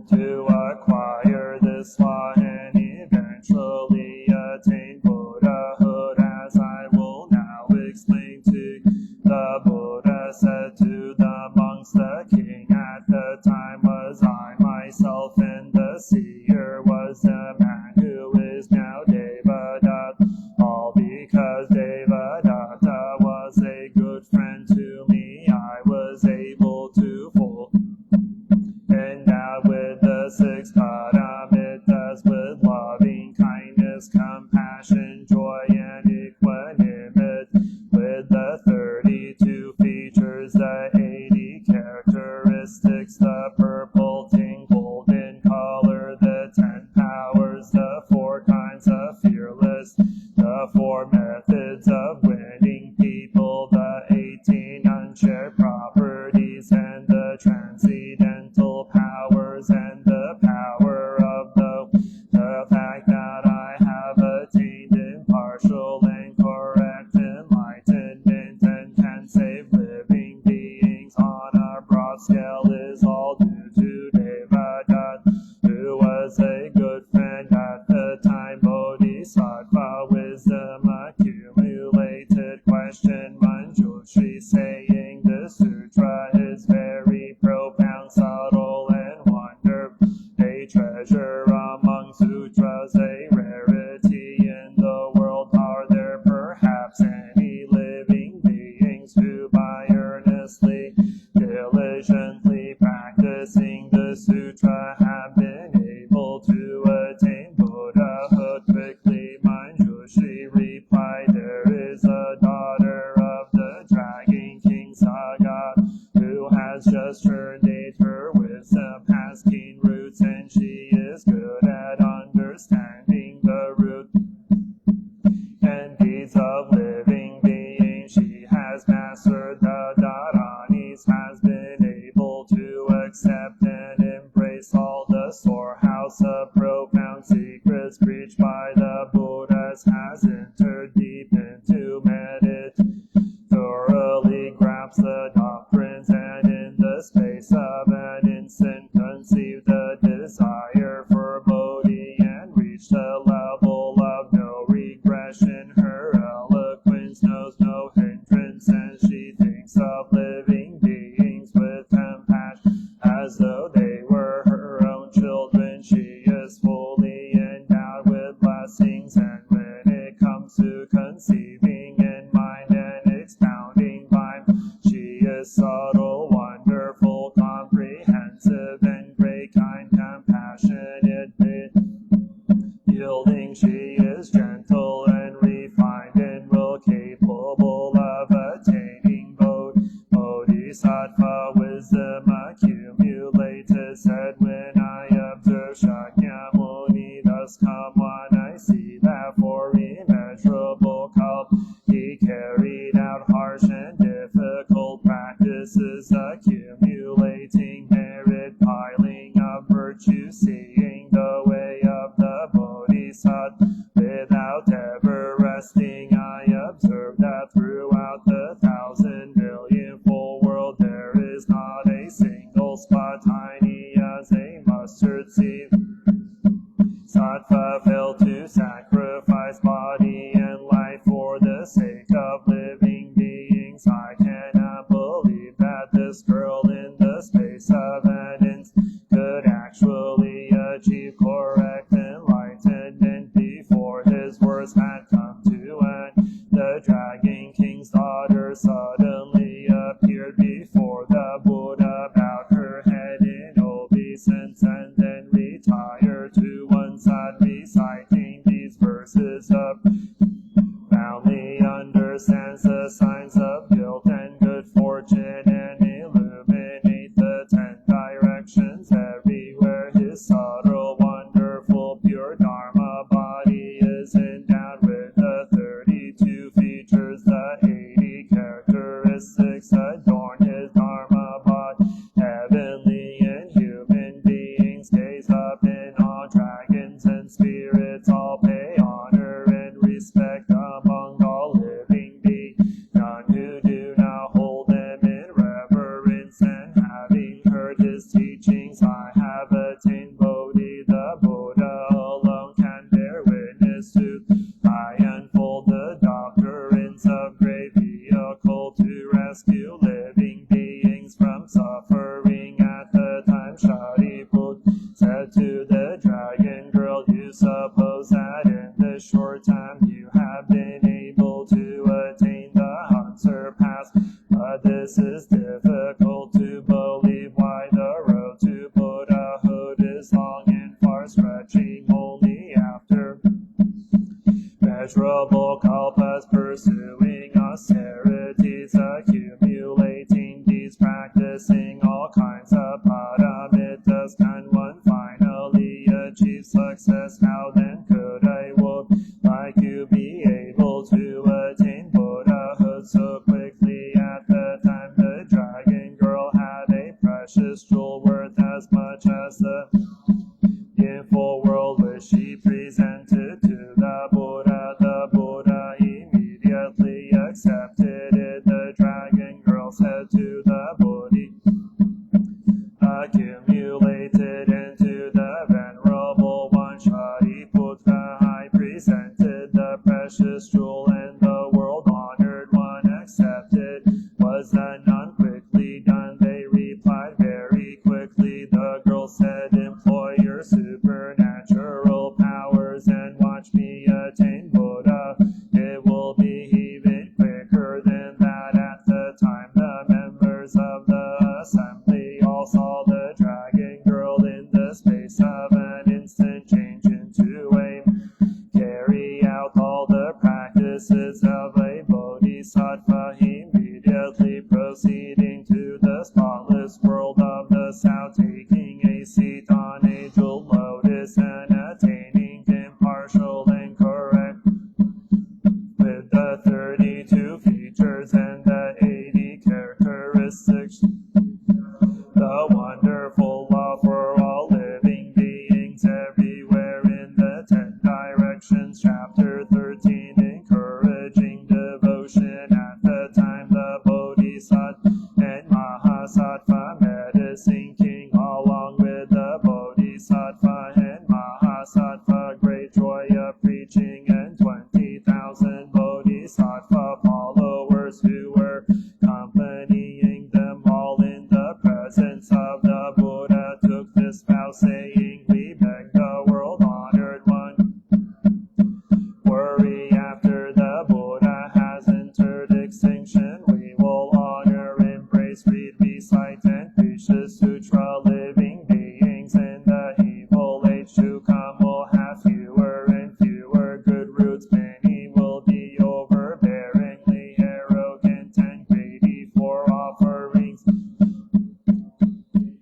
to acquire this law and eventually attain Buddhahood, as I will now explain to you. The Buddha said to the monks, the king at the time was I myself, and the seer was the man who is now Devadatta, all because Devadatta was a good friend to me. I was able to fulfill made. Her wisdom has keen roots, and she is good at understanding the root and deeds of living beings. She has mastered the Dharanis, has been able to accept and embrace all the storehouse of profound secrets preached by the Buddhas, has entered deep into meditation, thoroughly grasps the doctrines, and in the space of an instant conceived the desire for Bodhi and reached a level of no regression. Her eloquence knows no hindrance, and she thinks of living beings with compassion as though they were her own children. She is fully endowed with blessings, and when it comes to conceiving in mind and expounding mind, she is subtle, wonderful, comprehensive, and great, kind, compassionate, yielding. She is gentle and refined, and will capable of attaining Bodhisattva wisdom accumulated. Said, when I observe Shakyamuni, thus come one, I see that for immeasurable kalpa he carried out harsh and difficult practices, accumulating merit, piling up virtue, seeing the way of the Bodhisattva without ever resting. I observe that throughout the 1,000 million full world there is not a single spot tiny as a mustard seed. Sattva failed to sacrifice body and life for the sake of living beings. I cannot believe that this girl in the space of an instant could actually achieve correct enlightenment before his words had come to an end. The Dragon King's daughter suddenly appeared before the Buddha, bowed her head in obeisance, and then retired to one side, reciting these verses of profoundly understands the signs of guilt and good fortune, and illuminate the 10 directions everywhere. His subtle, wonderful, pure Dharma body is endowed with the 32 features, the 80 characteristics adorn his Dharma body. Heavenly and human beings gaze up in awe, dragons and spirits all pay honor and respect among all living beings. None who do not hold him in reverence, and having heard his teachings, I have attained Bodhi. The Buddha alone can bear witness to. I unfold the doctrines of great vehicle to rescue living beings from suffering. At the time Shariputra said to the dragon girl, you suppose that in this short time you have been able to attain the unsurpassed, but this is difficult to believe. Why, the road to Buddhahood is long and far stretching, only after measurable kalpas, pursuing austerities, accumulating deeds, practicing all kinds of paramitas, can one finally achieve success? How then could a woman like you be able to attain Buddhahood so quickly? At the time the dragon girl had a precious jewel worth as much as the full world, which she presented to the Buddha. The Buddha immediately accepted it. The dragon girl said to the Bodhi, accumulated into the Venerable One Shariputra, I presented the precious jewel, and the world honored one accepted. Was the none quickly done? They replied, very quickly. The girl said, employ your supernatural powers and watch me attain Buddha. It will be even quicker than that. At the time the members of the witnessing King along with the Bodhisattva and Mahasattva, great joy of preaching, and 20,000 Bodhisattva followers who were accompanying them all in the presence of the Buddha took this vow, saying, "We beg the world-honored one, worry after the Buddha has entered extinction. We will honor, embrace, read, recite, and preach the sutra. Living beings in the evil age to come will have fewer and fewer good roots. Many will be overbearingly arrogant and greedy for offerings,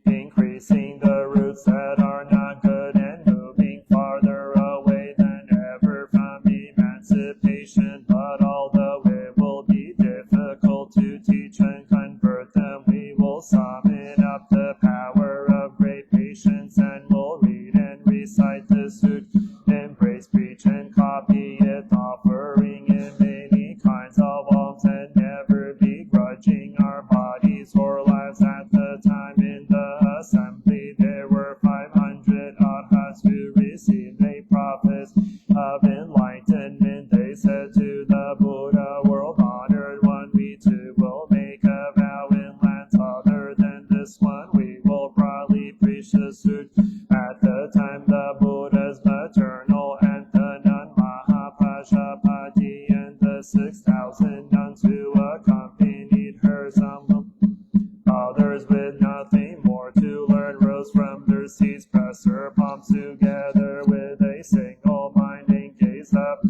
increasing the roots that are not good and moving farther away than ever from emancipation. But although it will be difficult to teach and convert them, we will summon up the power of great patience and will read and recite the suit, embrace, preach, and copy it, offering in many kinds of alms and never begrudging our bodies or lives." At the time in the assembly there were 500 arhats who received a prophecy of enlightenment. They said to the Buddha, "World-honored one, we too will make a vow in lands other than this one. We will broadly preach the suit." At the time the Buddha's maternal aunt, the nun Mahapajapati, and the 6,000 nuns who accompanied her, some others with nothing more to learn, rose from their seats, pressed their palms together with a single mind, and gazed up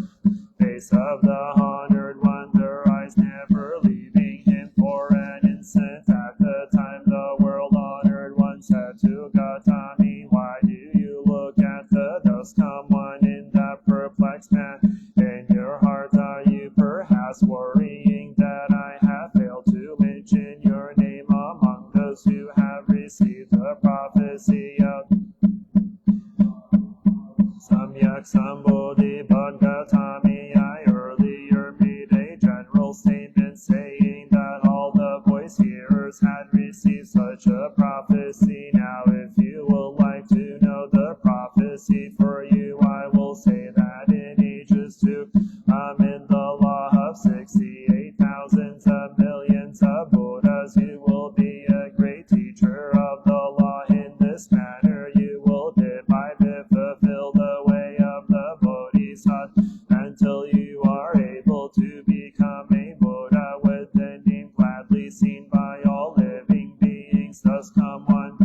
face of the honored one, their eyes never leaving him for an instant. At the time the world-honored one said to Gautami, "Why do you look at the dust? Come one in that perplexed man. In your heart are you perhaps worrying that I have failed to mention your name among those who have received the prophecy of Samyak Sambodhi Bhagavatami?" I earlier made a general statement saying that all the voice hearers had received such a prophecy. Now if you would like to know the prophecy for you, I will say that in ages to come, in the law of 68,000 of millions of Buddhas, you will be a great teacher of the law. In this manner you will bit by bit fulfill the way of the Bodhisattva until you are able to become a Buddha with the name gladly seen by all living beings. Thus come one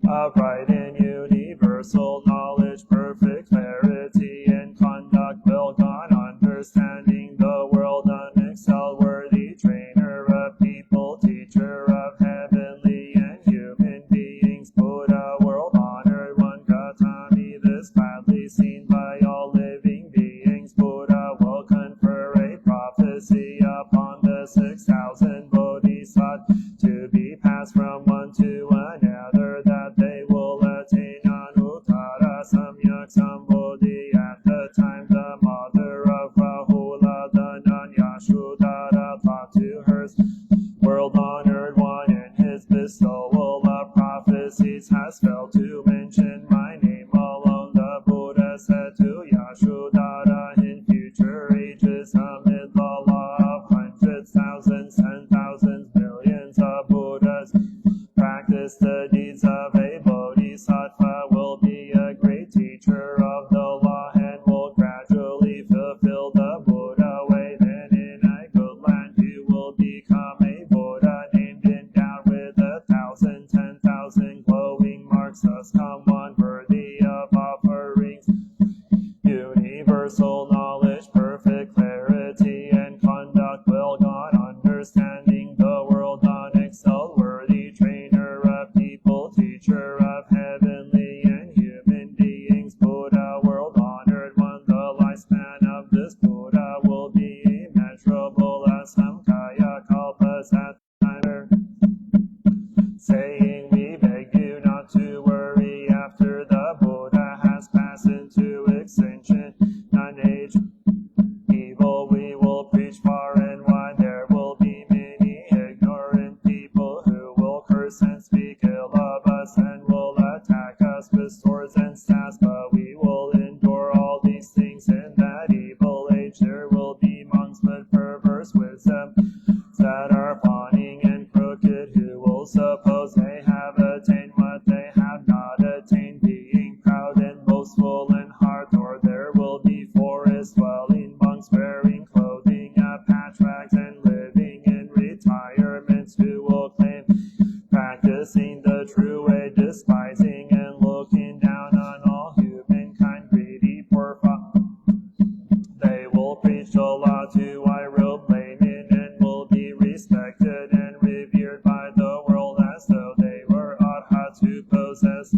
upright in universal knowledge, perfect clarity and conduct, well gone understanding the world, unexcelled, worthy trainer of people, teacher of heavenly and human beings, Buddha, world-honored one, Gautami, this gladly seen by all living beings. Buddha will confer a prophecy upon the 6,000 Bodhisattvas to be passed from one to another, that they will attain Anuttara Samyak Sambodhi. At the time the mother of Rahula, the nun Yashodhara, thought to her, "World-honored one, in his bestowal of prophecies has failed to mention my name alone." The Buddha said to Yashodhara, "In future ages, amid the law of hundreds, thousands, 10,000s, millions of Buddhas, practice the deeds of a Bodhisattva, will be a great teacher of the law, and will gradually fulfill the Buddha way. Then in a good land you will become a Buddha, named, endowed with 1,000, 10,000 glowing marks. Thus come one worthy of offerings, universal knowledge, perfect clarity and conduct, well gone understanding the world, unexcelled, worthy trainer of people, teacher of heavenly and human beings, Buddha, world-honored one. The lifespan of this Buddha will be immeasurable as some kaya kalpas." At the time, saying, "We beg you not to worry after the Buddha has passed into extinction. None age evil we will preach far and wide. There will be many ignorant people who will curse persons speak ill of us and will attack us with swords and staffs, but we will endure all these things. In that evil age there will be monks with perverse wisdom that are fawning and crooked, who will suppose they have attained what they have not attained, being proud and boastful in heart. Or there will be forest-dwelling monks wearing clothing of patch rags and living in retirements, who will claim practicing the true way, despising and looking down on all humankind, greedy, poor. They will preach the law to high-robed laymen and will be respected and revered by the world as though they were arhats who possess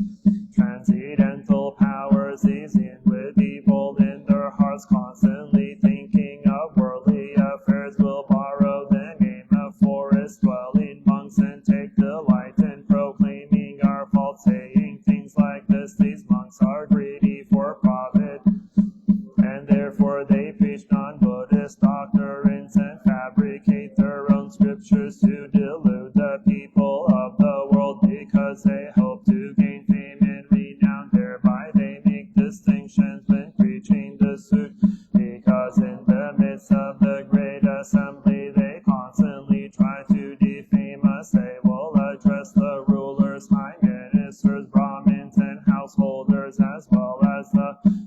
transcendental powers. These in with evil in their hearts, constantly thinking of worldly affairs, will borrow the name of forest-dwelling monks and take delight in proclaiming our faults, saying things like this: these monks are greedy for profit, and therefore they preach non-Buddhist doctrines and fabricate their own scriptures to delude the people of the world, because they hope to gain fame and renown. Thereby they make distinctions when preaching the suit, because in the midst of the great assembly they constantly try to defame us. They will address the rulers, high ministers, Brahmins, and householders, as well as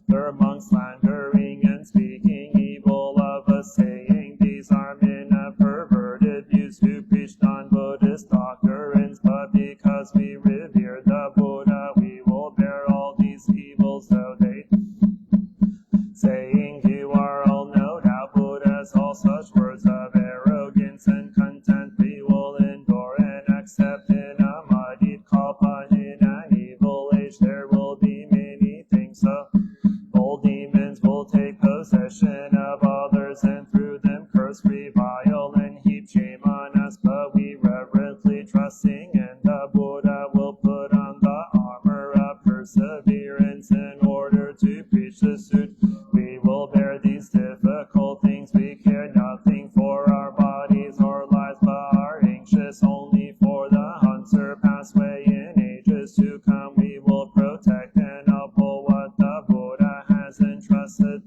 their monks, slandering and speaking evil of us, saying these are men of perverted views who preach non-Buddhist doctrines. But because we revere the Buddha, we will bear all these evils, though they saying you are all no doubt Buddhas. All such words of arrogance and contempt we will endure and accept in a muddied kalpa. In an evil age there will be many things, so old demons will take possession of others, and through them curse, revile, and heap shame on us. But we reverently trusting in the Buddha will put on the armor of perseverance in order to preach the suit. We will bear these difficult things. We care nothing for our bodies or lives, but are anxious only for the unsurpassed way. In ages to come we will protect and uphold what the Buddha has entrusted.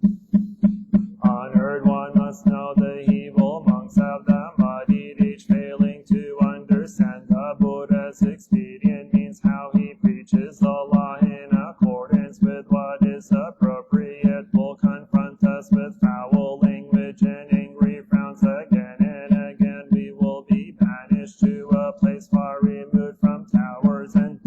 Honored one must know the evil monks of the muddied age, failing to understand the Buddha's expedient means, how he preaches the law in accordance with what is appropriate, will confront us with foul language and angry frowns. Again and again we will be banished to a place far removed from towers and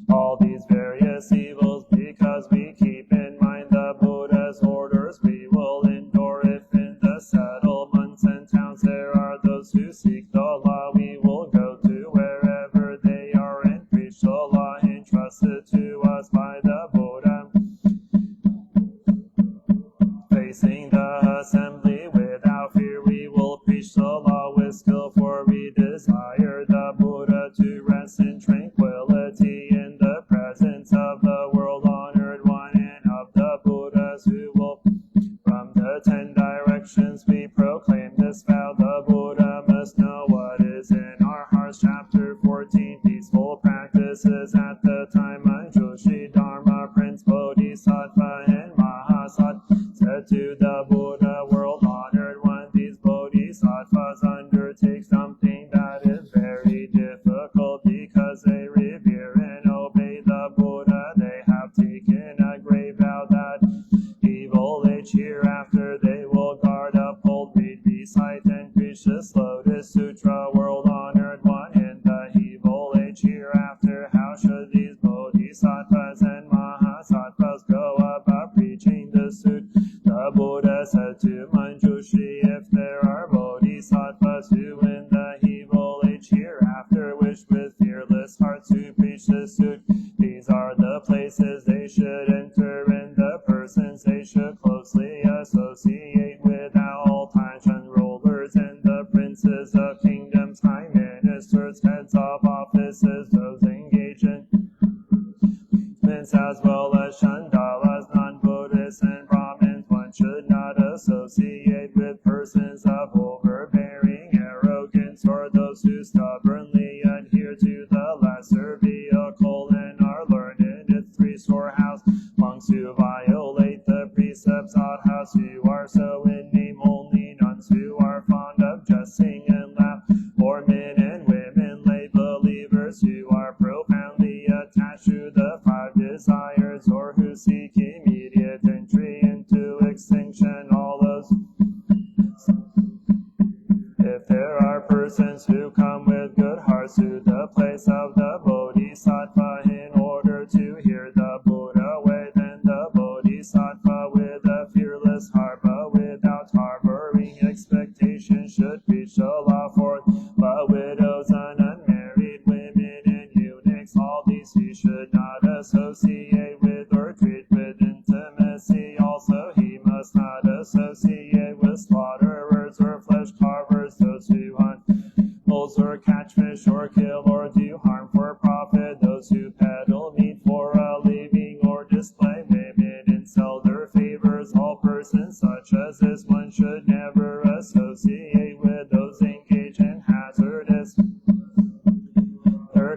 all these various evils, because we keep in mind the Buddha's orders. We will endure if in the settlements and towns there are those who seek the law. We will go to wherever they are and preach the law entrusted to us by the Buddha. Facing the assembly without fear we will preach the law with skill, for we desire the Buddha to rest in tranquility in the presence of the world honored one and of the Buddhas who will from the 10 directions we proclaim this vow. The Buddha must know what is in our hearts. Chapter 14, Peaceful Practices at the time. Manjushri, Dharma, Prince, Bodhisattva, and Mahasat said to the Buddha, world honored one, these Bodhisattvas undertake something that is very difficult, because they revere and obey the Buddha. They have taken a grave vow that evil age hereafter they will guard, uphold, read, recite, and preach this Lotus Sutra. World honored one, in the evil age hereafter, how should these Bodhisattvas and Mahasattvas go about preaching the suit? The Buddha said to Manjushri, if there are Bodhisattvas who in the evil age hereafter wish with fearless hearts to preach the suit, these are the places they should enter, and the persons they should closely associate with at all times: rulers and the princes of kingdoms, high ministers, heads of offices, those engaged in as well as Chandalas, non-Buddhists, and Brahmins. One should not associate with persons of overbearing arrogance, or those who stubbornly adhere to the lesser vehicle and are learned in its three storehouse. Monks who violate the precepts, oddhouse who are so in name only, nuns who are fond of jesting and laugh, or men and women lay believers who are profoundly attached to the five desires, or who seek immediate entry into extinction. All those, if there are persons who come with good hearts to the place of the Bodhisattva in order to hear the Buddha way, then the Bodhisattva with a fearless heart but without harboring expectation should preach the law forth. But widows and unmarried women and eunuchs, all these he should not associate with or treat with intimacy. Also he must not associate with slaughterers or flesh carvers, those who hunt bulls or catch fish or kill or do harm for profit, those who peddle meat for a living or display women and sell their favors. All persons such as this one should never associate with those engaged in hazardous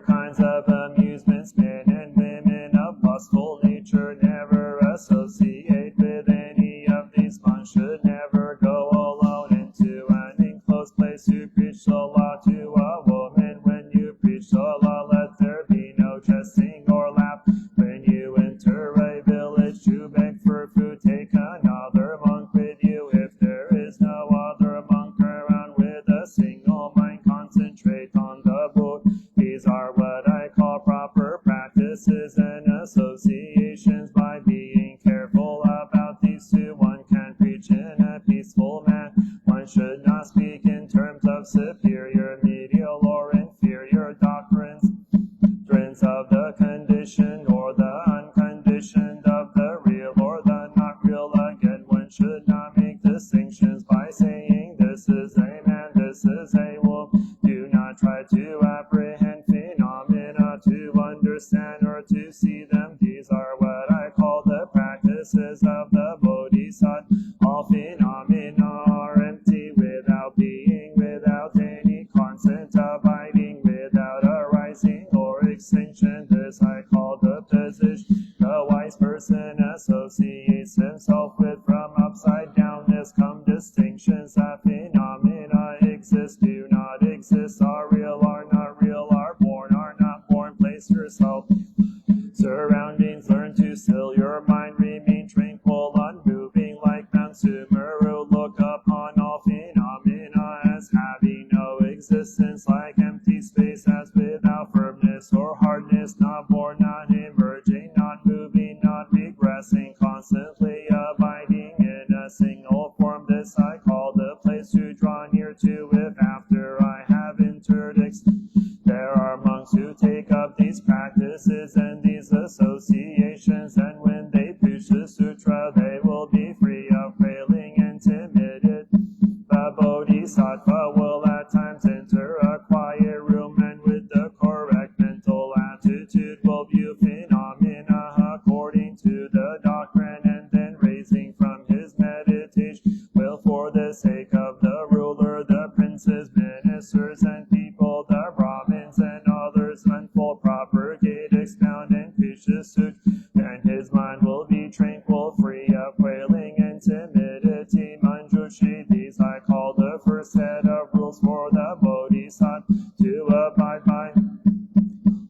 kinds of amusements. Men and women of lustful nature never associate with any of these. One should never go alone into an enclosed place to preach the law to a woman. When you preach the law, let there be no jesting or laugh. When you enter a village to beg for food, take another monk with you. If there is no other monk around, with a single mind concentrate on the Buddha. These are what I call proper practices and associations. By being careful about these two, one can preach in a peaceful manner. One should not speak in terms of superior, medial, or inferior doctrines of the conditioned or the unconditioned, of the real or the not real. Again, one should not make distinctions by saying this is a man, this is a wolf. Do not try to apprehend phenomena, to understand or to see them. These are what I call the practices of the Bodhisattva. All phenomena are empty without being, without any constant abiding, without arising or extinction. This I call the position the wise person associates himself with. From upside downness come distinctions that phenomena exist, do not exist, are real, are not real, are not born. Place yourself surroundings, learn to still your mind, remain tranquil, unmoving like Mount Sumeru. Look upon all phenomena as having no existence, like empty space, as without firmness or hardness, not born, not emerging, not moving, not regressing, constantly abiding in a single form. This I call the place to draw near to. If after I have entered there are monks who take up these practices and these associations, and when they preach the sutra, they will be free of failing and timidity. The Bodhisattva will at times enter a quiet room, and with the correct mental attitude will view phenomena according to the doctrine, and then raising from his meditation will, for the sake of the ruler, the princes, ministers, and people, the Brahmins and others, unfold, propagate, expound, and preach the sutra. Then his mind will be tranquil, free of quailing and timidity. Manjushri, these I call the first set of rules for the Bodhisattva to abide by.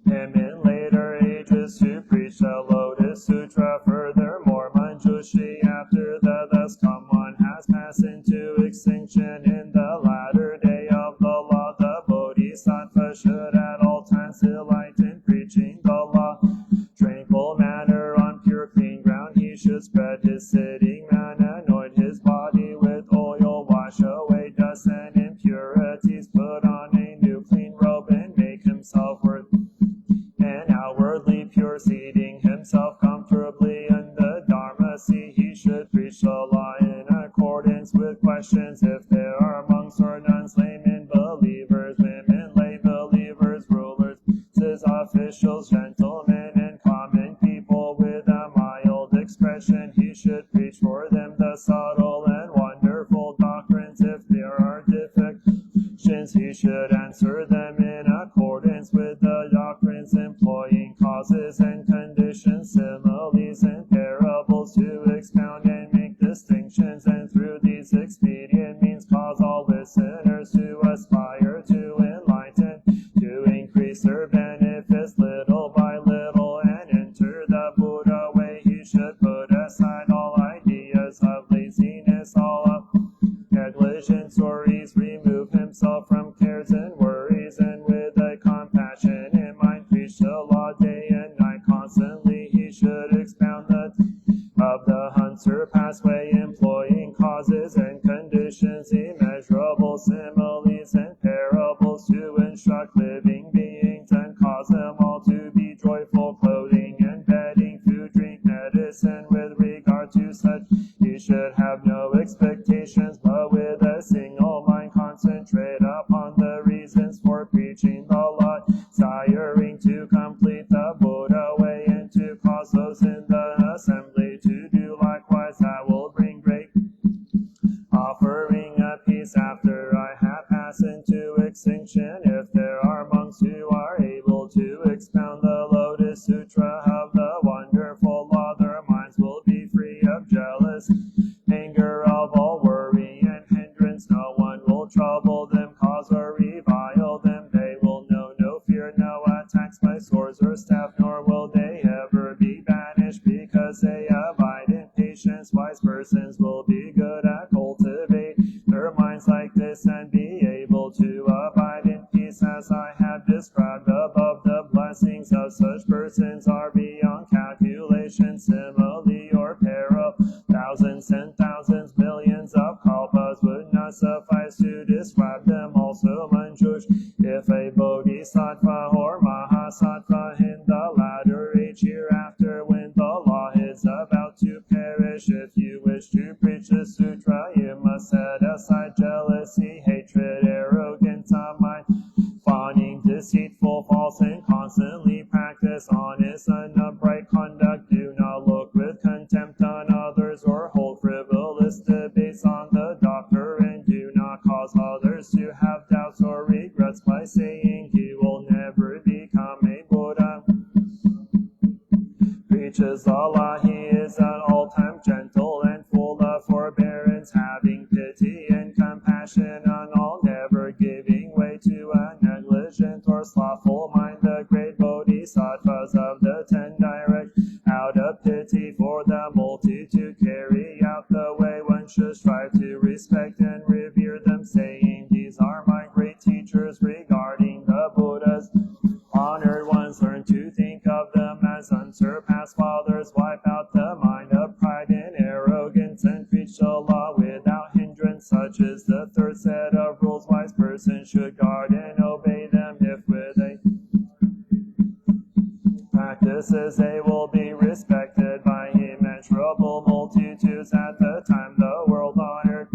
Him in later ages to preach the Lotus Sutra. Furthermore, Manjushri, after the thus come one has passed into extinction in the latter day of the law, the Bodhisattva should at all times delight in preaching the law. Tranquil manner on pure clean ground, he should spread his sitting man, anoint his body with oil, wash away dust and impurities, put on a new clean robe, and make himself worth and outwardly pure, seating himself comfortably in the Dharma seat. He should preach the law in accordance with questions. If there are monks or nuns, laymen, believers, women, lay believers, rulers, officials, gentlemen, and common people, with a mild expression, he should preach for them the subtle and wonderful doctrines. If there are defections, he should answer them in accordance with the doctrine causes and conditions, similes and parables to expound and make distinctions, and through these expedient means cause all listeners to aspire to enlighten, to increase their benefits little by little, and enter the Buddha way. He should put aside all ideas of laziness, all of negligence or ease, remove himself from cares and worries, and with a compassion in mind preach the law day and night. Constantly he should expound the of the unsurpassed way, employing causes and conditions, immeasurable similes and parables to instruct living beings and cause them all to be joyful. Clothing and bedding, food, drink, medicine, with regard to such he should have no expectations, but with a single mind concentrate upon the reasons for preaching the law, desiring to complete the Buddha way, and to cause those in the assembly to do likewise. That will bring great offering of peace after I have passed into extinction. If there are monks who are able to expound the Lotus Sutra of the wonderful law, their minds will be free of jealous anger, of all worry and hindrance. No one will trouble them, cause or revile them. They will know no fear, no attacks by swords or staff, nor will they ever be banished, because they abide in patience. Wise persons will be good at cultivate their minds like this, and be able to abide in peace as I have described above. The blessings of such persons are beyond calculation, simile or parable. Thousands and thousands, millions of kalpas would not suffice to describe them. Also Manjush, if a bodhisattva or mahasattva in the latter age hereafter, when the law is about to perish, if you wish to preach the sutra, you must set aside jealousy, hatred, arrogance of mind, fawning, deceitful, false, and constantly practice honest and upright conduct. Do not look with contempt on others or hold frivolous debates on the doctrine. Do not cause others to have doubts or regrets by saying you will never become a Buddha. Preaches Allah, he is at all time gentle and full of forbearance, having pity and compassion on all, never giving way to a negligent or slothful mind. The great bodhisattvas of the 10 direct, out of pity for the multitude, carry out the way. One should strive to respect and revere them, saying these are my great teachers. Regarding the Buddhas, honored ones, learn to think of them as unsurpassed fathers. Wipe out the mind of pride and arrogance, and preach the law without hindrance. Such is the third set of rules. Wise persons should guard and obey them. If with a practices they will be respected by immeasurable multitudes. At the time the world honored,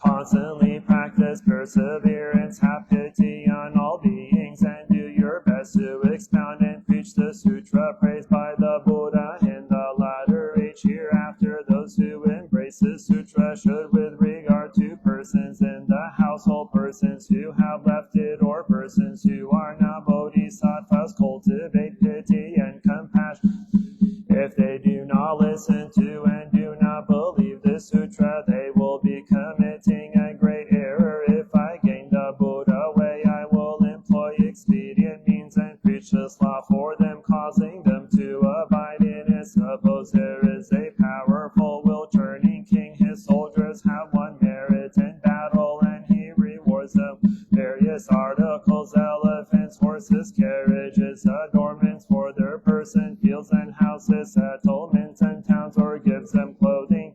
constantly practice perseverance, have pity on all beings, and do your best to expound and preach the sutra praised by the Buddha in the latter age hereafter. Those who embrace the sutra should, with regard to persons in the household, persons who have left it, or persons who are not bodhisattvas, cultivate pity and compassion. If they do not listen to and do not believe the sutra, they will be committing a great error. If I gain the Buddha way, I will employ expedient means and preach this law for them, causing them to abide in it. Suppose there is a powerful will-turning king, his soldiers have won merit in battle, and he rewards them various articles, elephants, horses, carriages, adornments for their person, fields and houses, settlements and towns, or gives them clothing,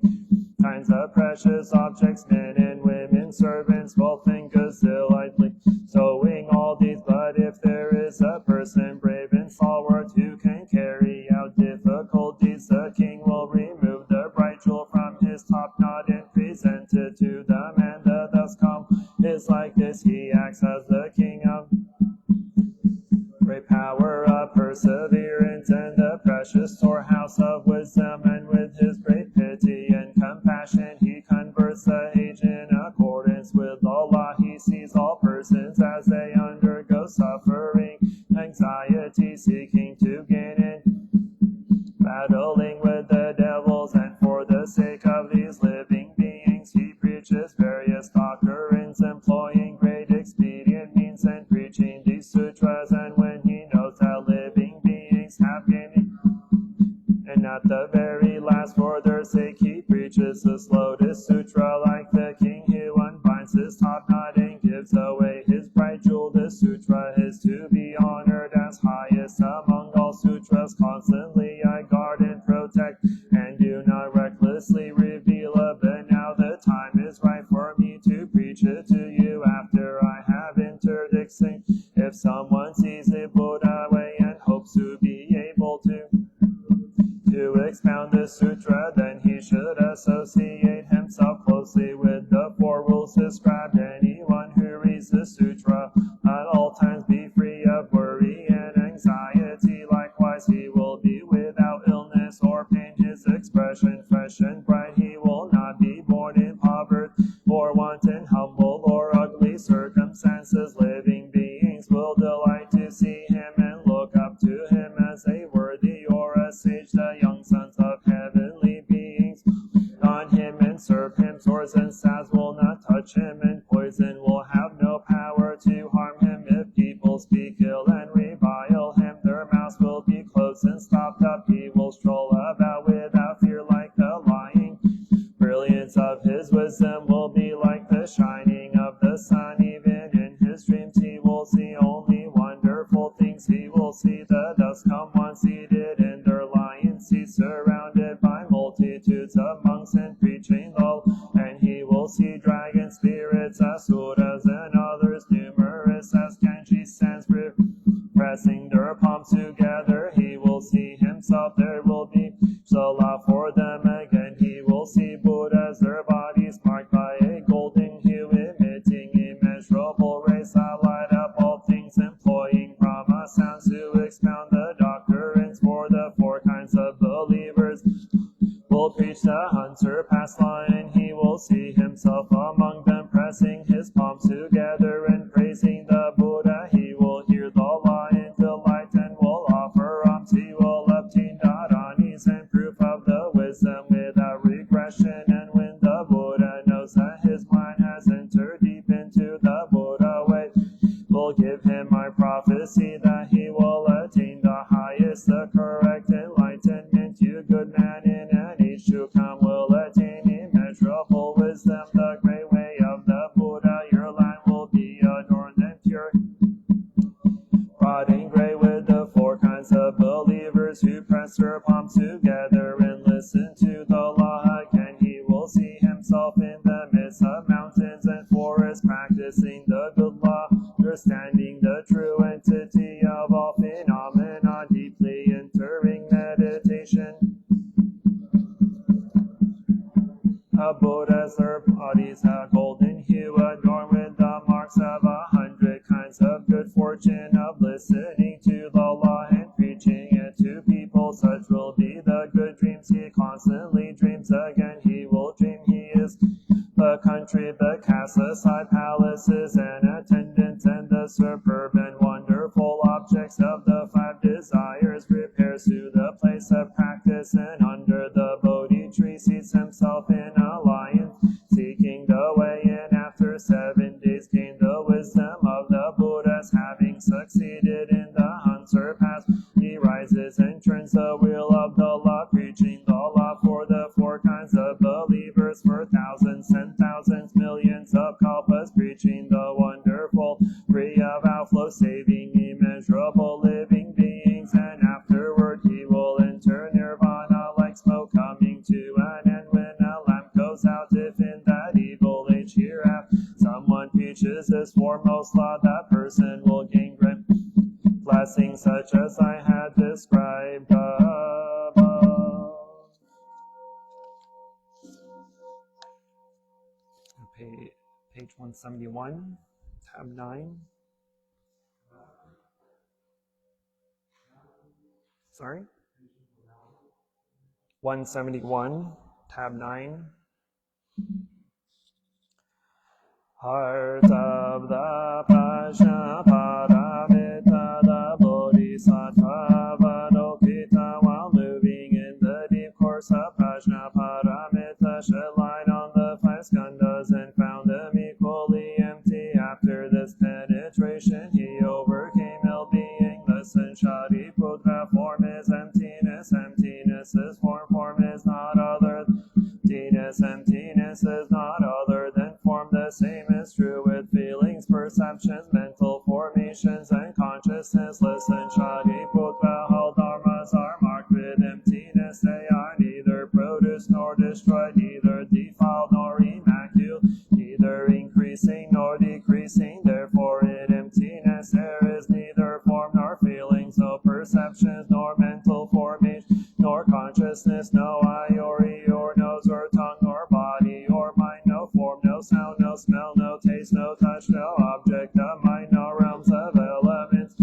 kinds of precious objects, men and women, servants, wealth and goods, delightfully sowing all these. But if there is a person brave and stalwart who can carry out difficulties, the king will remove the bright jewel from his top knot and present it to the man. The thus come is like this: he acts as the king of great power of perseverance and the precious storehouse of wisdom, and with his great pity and compassion he converts the age in accordance with the law. He sees all persons as they undergo suffering anxiety, seeking to gain in, battling with the devils, and for the sake of these living beings, he preaches various doctrines, employing great expedient means and preaching these sutras. And when he knows that living beings have gained, and at the very last, for their sake, he preaches this Lotus Sutra, like the king who unbinds his top knot and gives away his bright jewel. This sutra is to be honored as highest among all sutras. Constantly I guard and protect, and do not recklessly reveal it. But now the time is right for me to preach it to you after I have interdicted. If someone sees a Buddha way and hopes to be able to expound this sutra, then he should associate himself closely with the four rules described. Anyone who reads the sutra at all times be free of worry and anxiety. Likewise, he will be without illness or pain. His expression fresh and bright. He will not be born in poverty or want in humble or ugly circumstances. Living beings will delight to see him and look up to him as a worthy or a sage. The young sons of heavenly beings on him and serve him. Swords and staves will not touch him, and poison will have no power to harm him. If people speak ill and revile him, their mouths will be closed and stopped up. He will stroll about without fear like the lion. Brilliance of his wisdom will be like the shining of the sun. Even in his dreams he will see only wonderful things. He will see the dust come one seated in their lion seats, surrounded by multitudes of monks and preaching law. And he will see dragon spirits, asuras, and others numerous as kanji stands pressing their palms together. He will see himself. There will be salah for them again. He will see Buddhas, their bodies marked by a golden hue, emitting immeasurable rays that light up all things, employing Brahma sounds to expound the doctrines for the four kinds of believers. Will preach the unsurpassed law, and he will see himself among them, pressing his palms together and praising the Buddha. He will hear the law in delight and will offer alms. He will obtain dharanis and proof of the wisdom without regression. And when the Buddha knows that his mind has entered deep into the Buddha way, will give him my prophecy that he will attain the highest, the correct enlightenment. You good man, in an age to come will attain immeasurable wisdom, the great way of the Buddha. Your land will be adorned and pure, broad and gray, with the four kinds of believers who press their palms together and listen to the law. Again he will see himself in the midst of mountains and forests, practicing the good law, understanding the true entity of all phenomena, deeply entering meditation. Buddhas, their bodies a golden hue, adorned with the marks of 100 kinds of good fortune, of listening to the law and preaching it to people. Such will be the good dreams he constantly dreams. Again he will dream he is the country, but casts aside palaces and attendants and the superb and wonderful objects of the five desires, repairs to the place of practice, and under the Bodhi tree seats himself in alliance, seeking the way. And after 7 days gain the wisdom of the Buddhas, having succeeded in the unsurpassed, he rises and turns the wheel of the law, preaching the law for the four kinds of believers, for thousands and thousands, millions of kalpas, preaching the wonderful, free of outflow, saving immeasurable living beings. And afterward he will enter nirvana like smoke coming to an end when a lamp goes out. If in that evil age hereafter someone preaches this foremost law, that person will gain great blessings such as I had described above. Page 171, tab 9. Sorry? 171, tab 9. Heart of the Prajnaparamita, the Sa Prajna Paramita shed light on the 5 skandhas and found them equally empty. After this penetration, he overcame ill-beingness and Shariputra. Form is emptiness, emptiness is form, form is not other. Emptiness is not other than form. The same is true with feelings, perceptions, mental formations, and consciousness. Listen, Shariputra, all dharmas are marked with emptiness. They are neither produced nor destroyed, neither defiled nor immaculate, neither increasing nor decreasing. Therefore, in emptiness there is neither form nor feelings, no perceptions nor mental formation, nor consciousness, no eye or ear or nose or tongue or body or mind, no form, no sound, no smell, no taste, no touch, no object of mind, no realms of elements,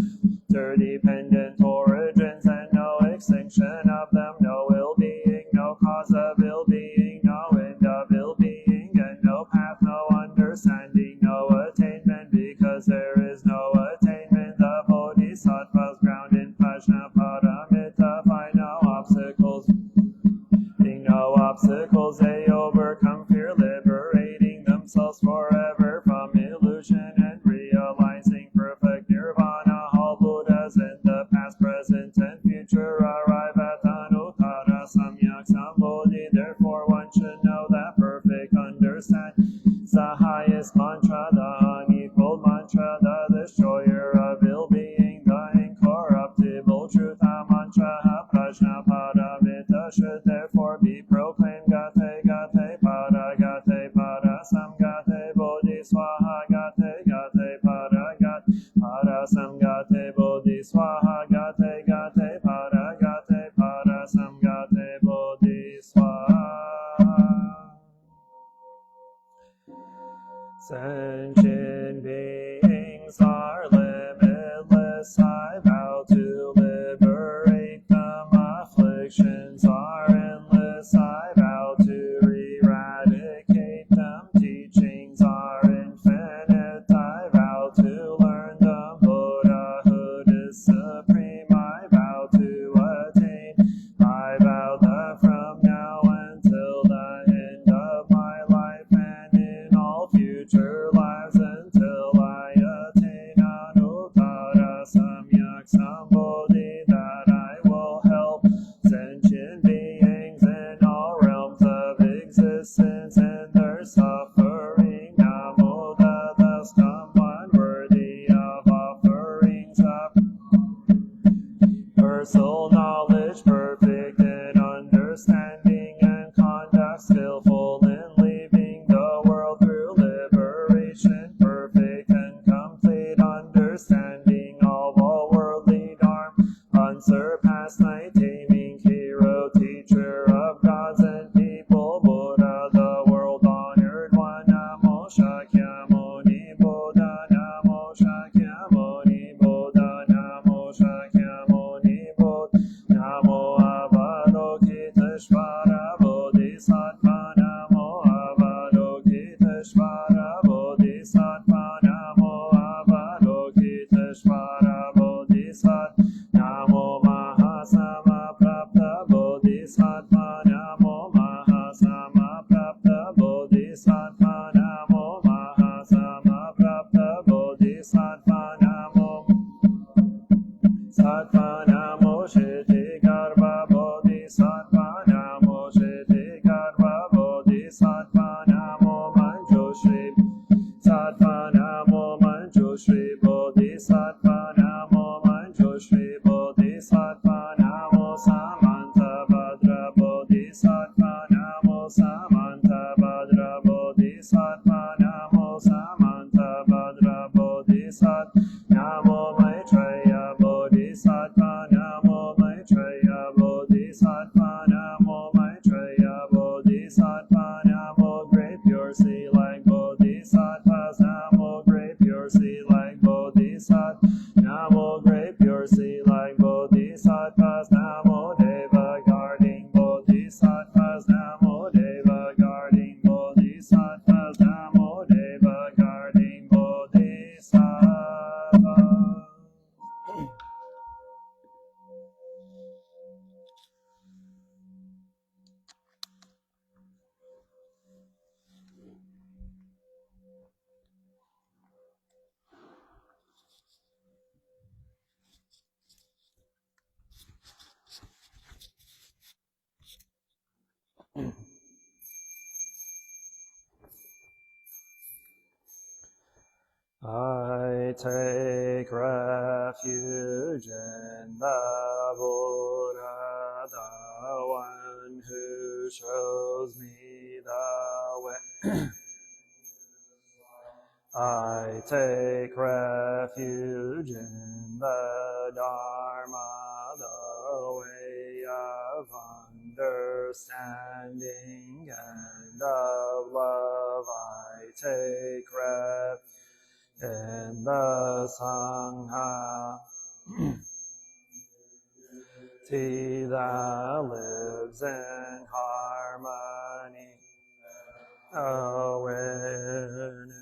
interdependent origins, and no extinction of them, no ill-being, no cause of ill-being, no end of ill-being, and no path, no understanding, no attainment, because there is no attainment. The Bodhisattvas ground in Prajna Paramita find no obstacles. Being no obstacles, they overcome fear, liberating themselves forever from illusion and realizing perfect nirvana. All Buddhas in the past, present, and future arrive at Anuttara Samyak Sambodhi. Therefore, one should know that perfect understanding is the highest mantra, the unequaled mantra, the destroyer of ill-being, the incorruptible truth. A mantra, Prajna Paramita, should therefore be proclaimed. Gate, gate, para, samgate, bodhi, swaha, gate, gate, para, samgate, bodhi, swaha, gate, gate, para, samgate, bodhi, swaha. Sentient beings are limitless. I vow to liberate them. Afflictions are endless. I vow to eradicate them. Teachings are infinite. I vow to learn them. Buddhahood is supreme. I vow to attain. I vow that from now until the end of my life and in all future lives, until I attain Anuttara Samyak Sambodhi, that I will help sentient beings in all realms of existence in their suffering. Namo Tassa Dhamma, worthy of offerings of personal knowledge, perfect in understanding and conduct, skillful in leaving the world through liberation, perfect and complete understanding of all worldly dharma, unsurpassed night taming hero, teacher of gods and people, Buddha, the world honored one. Namo Shakyamuni Buddha, Namo Shakyamuni Buddha, Namo Shakyamuni Buddha, Namo Avalokiteshvara Bodhisattva, Namo Avalokiteshvara Bodhisattva, Namo Avalokiteshvara Bodhisattva, Namo Mahasamaprapta Bodhisattva, Namo Mahasamaprapta Bodhisattva, Namo Mahasamaprapta Bodhisattva, Namo Sattva, Namo Shiti Garbha Bodhisattva, Namo Shiti Garbha Bodhisattva, Namo Manjushri Sattva, Namo Manjushri Bodhisattva, Namo Manjushri Bodhisattva, Namo Samanta Bhadra Bodhisattva, Namo Samanta Bhadra Bodhisattva, Namo Samanta Bhadra Bodhisattva, Namo Maitreya Bodhisattva, Namo Maitreya Bodhisattva, Namo Maitreya Bodhisattva, Namo Great Pure Sea like Bodhisattvas, Namo Great Pure Sea like Bodhisattva, Namo Great Pure Sea like Bodhisattvas, Namo Deva guarding Bodhisattvas, Namo Deva guarding Bodhisattvas, Namo Deva guarding Bodhisattvas. take refuge in the Buddha, the one who shows me the way. I take refuge in the Dharma, the way of understanding and of love. I take refuge in the Sangha, He that lives in harmony, awareness.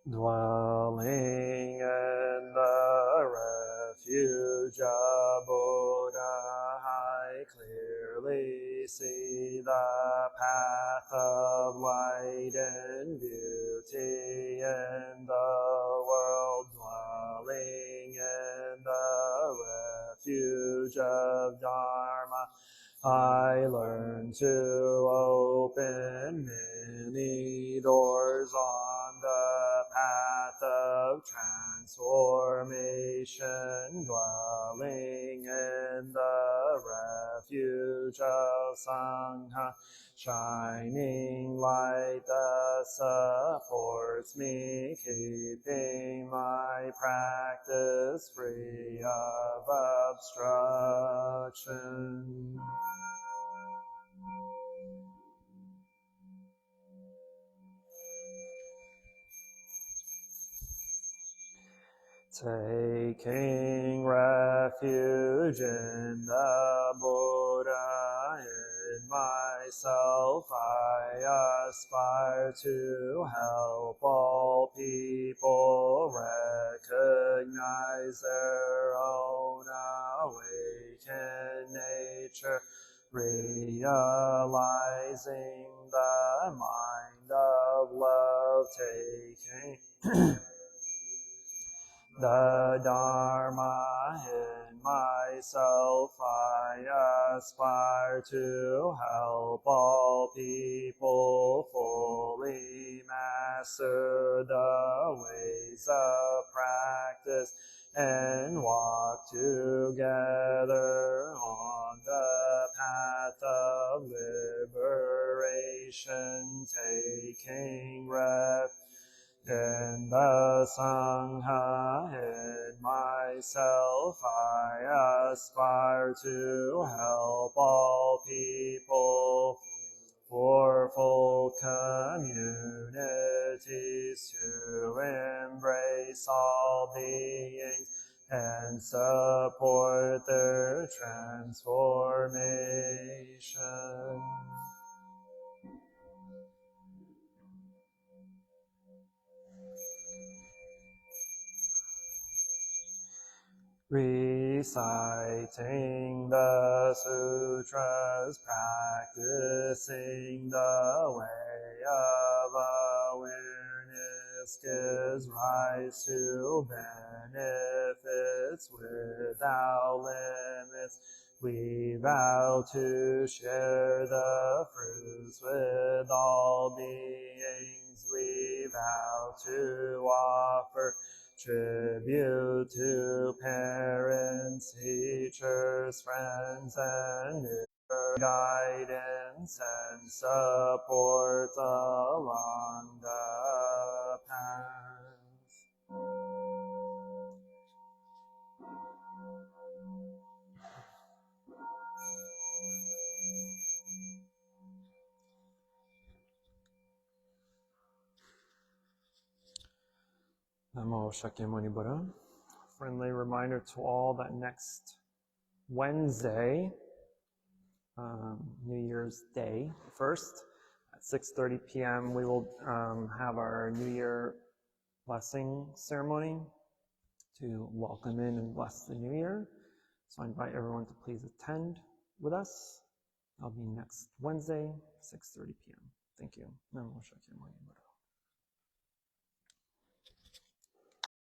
Dwelling in the refuge of Buddha, I clearly see the path of light and beauty in the world. Dwelling in the refuge of Dharma, I learn to open many doors on the path of transformation. Dwelling in the refuge of Sangha, shining light that supports me, keeping my practice free of obstruction. Taking refuge in the Buddha, in myself I aspire to help all people recognize their own awakened nature, realizing the mind of love, taking the Dharma in myself. I aspire to help all people fully master the ways of practice and walk together on the path of liberation, taking refuge in the Sangha. In myself I aspire to help all people for full communities, to embrace all beings and support their transformation. Reciting the sutras, practicing the way of awareness, gives rise to benefits without limits. We vow to share the fruits with all beings. We vow to offer tribute to parents, teachers, friends, and neighbors, guidance and support along the path. Namo Shakyamuni Buddha. Friendly reminder to all that next Wednesday, New Year's Day 1st, at 6:30 p.m., we will have our New Year blessing ceremony to welcome in and bless the New Year. So I invite everyone to please attend with us. That'll be next Wednesday, 6:30 p.m. Thank you. Namo Shakyamuni Buddha.